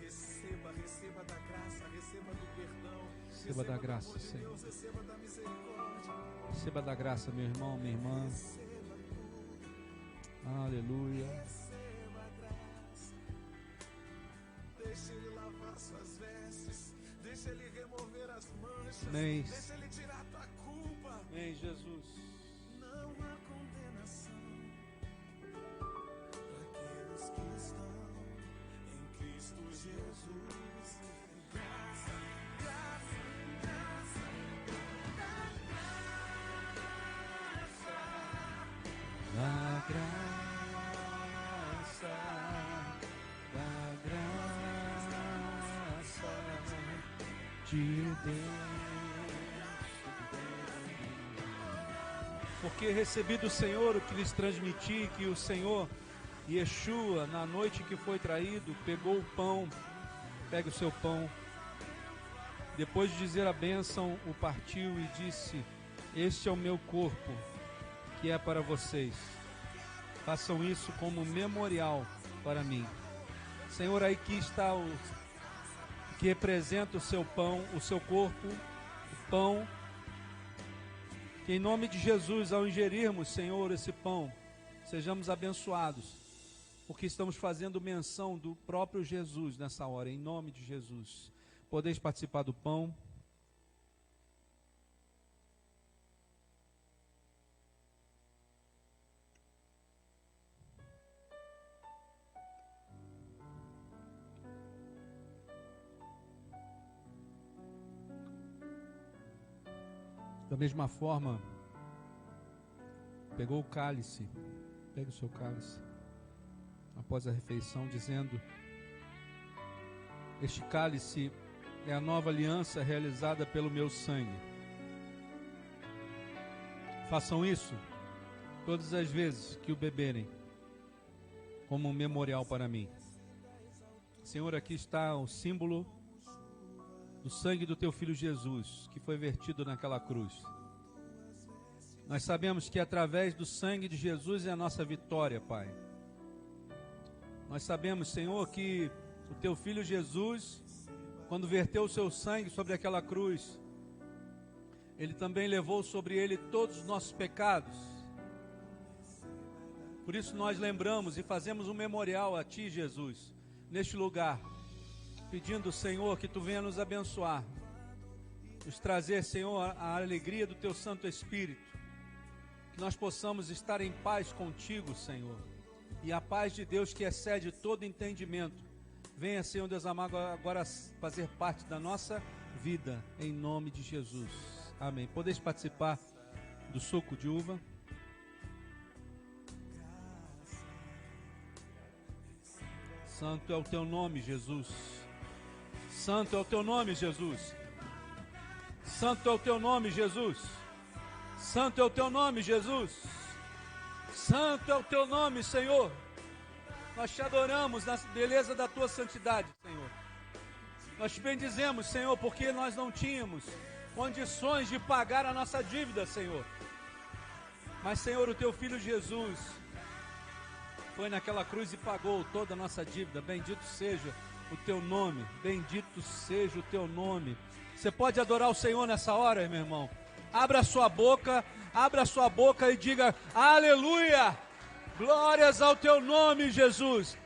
Receba da graça, receba do perdão. Receba da graça, Senhor. Deus, receba da misericórdia. Receba da graça, meu irmão, minha irmã. Aleluia. Receba a graça. Deixa Ele lavar suas vestes. Deixa Ele remover as manchas. Amém. Deixa Ele tirar a tua culpa. Amém, Jesus. Não há condenação para aqueles que estão em Cristo Jesus. Graça, graça, graça, Da graça, da graça de Deus. Porque recebi do Senhor o que lhes transmiti, que o Senhor Yeshua, na noite que foi traído, pegou o pão, pega o seu pão, depois de dizer a bênção, o partiu e disse: este é o meu corpo, que é para vocês. Façam isso como memorial para mim. Senhor, aí que está o que representa o seu pão, o seu corpo, o pão. Que em nome de Jesus, ao ingerirmos, Senhor, esse pão, sejamos abençoados, porque estamos fazendo menção do próprio Jesus nessa hora, em nome de Jesus. Podeis participar do pão. Da mesma forma, pegou o cálice, pega o seu cálice, após a refeição, dizendo: este cálice é a nova aliança realizada pelo meu sangue. Façam isso todas as vezes que o beberem, como um memorial para mim. Senhor, aqui está o símbolo do sangue do teu filho Jesus, que foi vertido naquela cruz. Nós sabemos que através do sangue de Jesus é a nossa vitória, Pai. Nós sabemos, Senhor, que o teu filho Jesus, quando verteu o seu sangue sobre aquela cruz, ele também levou sobre ele todos os nossos pecados. Por isso nós lembramos e fazemos um memorial a ti, Jesus, neste lugar, pedindo, Senhor, que tu venha nos abençoar, nos trazer, Senhor, a alegria do teu Santo Espírito, que nós possamos estar em paz contigo, Senhor, E a paz de Deus, que excede todo entendimento, venha, Senhor Deus amado, agora fazer parte da nossa vida, em nome de Jesus. Amém. Podeis participar do suco de uva. Santo é o teu nome, Jesus. Santo é o teu nome, Jesus. Santo é o teu nome, Jesus. Santo é o teu nome, Jesus. Santo é o teu nome, Senhor. Nós te adoramos na beleza da tua santidade, Senhor. Nós te bendizemos, Senhor, porque nós não tínhamos condições de pagar a nossa dívida, Senhor. Mas, Senhor, o teu Filho Jesus foi naquela cruz e pagou toda a nossa dívida. Bendito seja o teu nome. Bendito seja o teu nome. Você pode adorar o Senhor nessa hora, meu irmão. Abra a sua boca e diga: aleluia! Glórias ao teu nome, Jesus.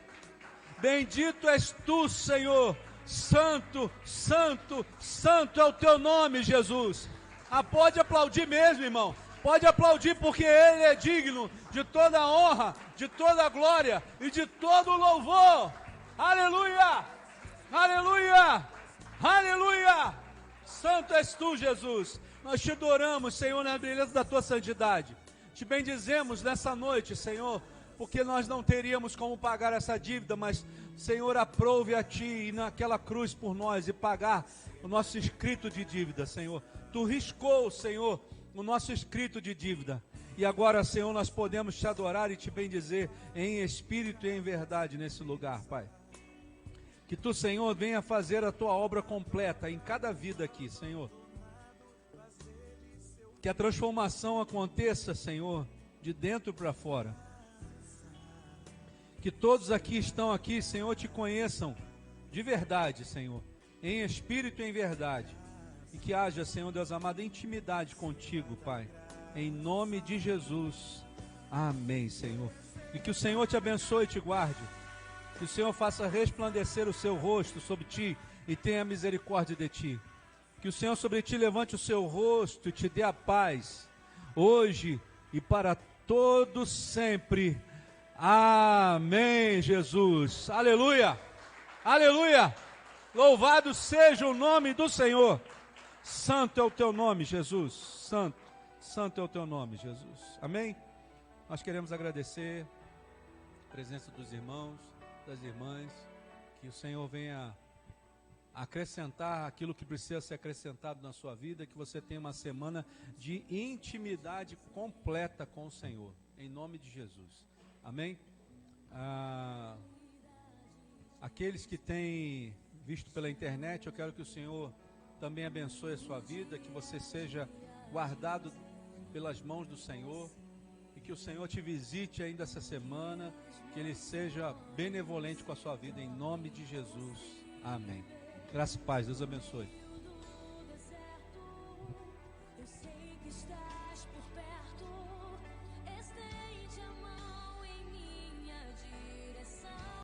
Bendito és tu, Senhor. Santo, santo, santo é o teu nome, Jesus. Pode aplaudir mesmo, irmão. Pode aplaudir, porque Ele é digno de toda a honra, de toda a glória e de todo o louvor. Aleluia! Aleluia! Aleluia! Santo és tu, Jesus. Nós te adoramos, Senhor, na beleza da tua santidade. Te bendizemos nessa noite, Senhor, porque nós não teríamos como pagar essa dívida, mas, Senhor, aprove a Ti ir naquela cruz por nós e pagar o nosso escrito de dívida, Senhor. Tu riscou, Senhor, o nosso escrito de dívida. E agora, Senhor, nós podemos te adorar e te bendizer em espírito e em verdade nesse lugar, Pai. Que Tu, Senhor, venha fazer a Tua obra completa em cada vida aqui, Senhor. Que a transformação aconteça, Senhor, de dentro para fora. Que todos aqui estão aqui, Senhor, te conheçam de verdade, Senhor, em espírito e em verdade. E que haja, Senhor Deus amado, intimidade contigo, Pai. Em nome de Jesus. Amém, Senhor. E que o Senhor te abençoe e te guarde. Que o Senhor faça resplandecer o seu rosto sobre ti e tenha misericórdia de ti. Que o Senhor sobre ti levante o seu rosto e te dê a paz, hoje e para todos sempre. Amém, Jesus. Aleluia, aleluia. Louvado seja o nome do Senhor. Santo é o teu nome, Jesus. Santo, santo é o teu nome, Jesus. Amém? Nós queremos agradecer a presença dos irmãos, das irmãs. Que o Senhor venha acrescentar aquilo que precisa ser acrescentado na sua vida, que você tenha uma semana de intimidade completa com o Senhor, em nome de Jesus, amém? Aqueles que têm visto pela internet, eu quero que o Senhor também abençoe a sua vida, que você seja guardado pelas mãos do Senhor, e que o Senhor te visite ainda essa semana, que Ele seja benevolente com a sua vida, em nome de Jesus, amém. Graça e paz, Deus abençoe.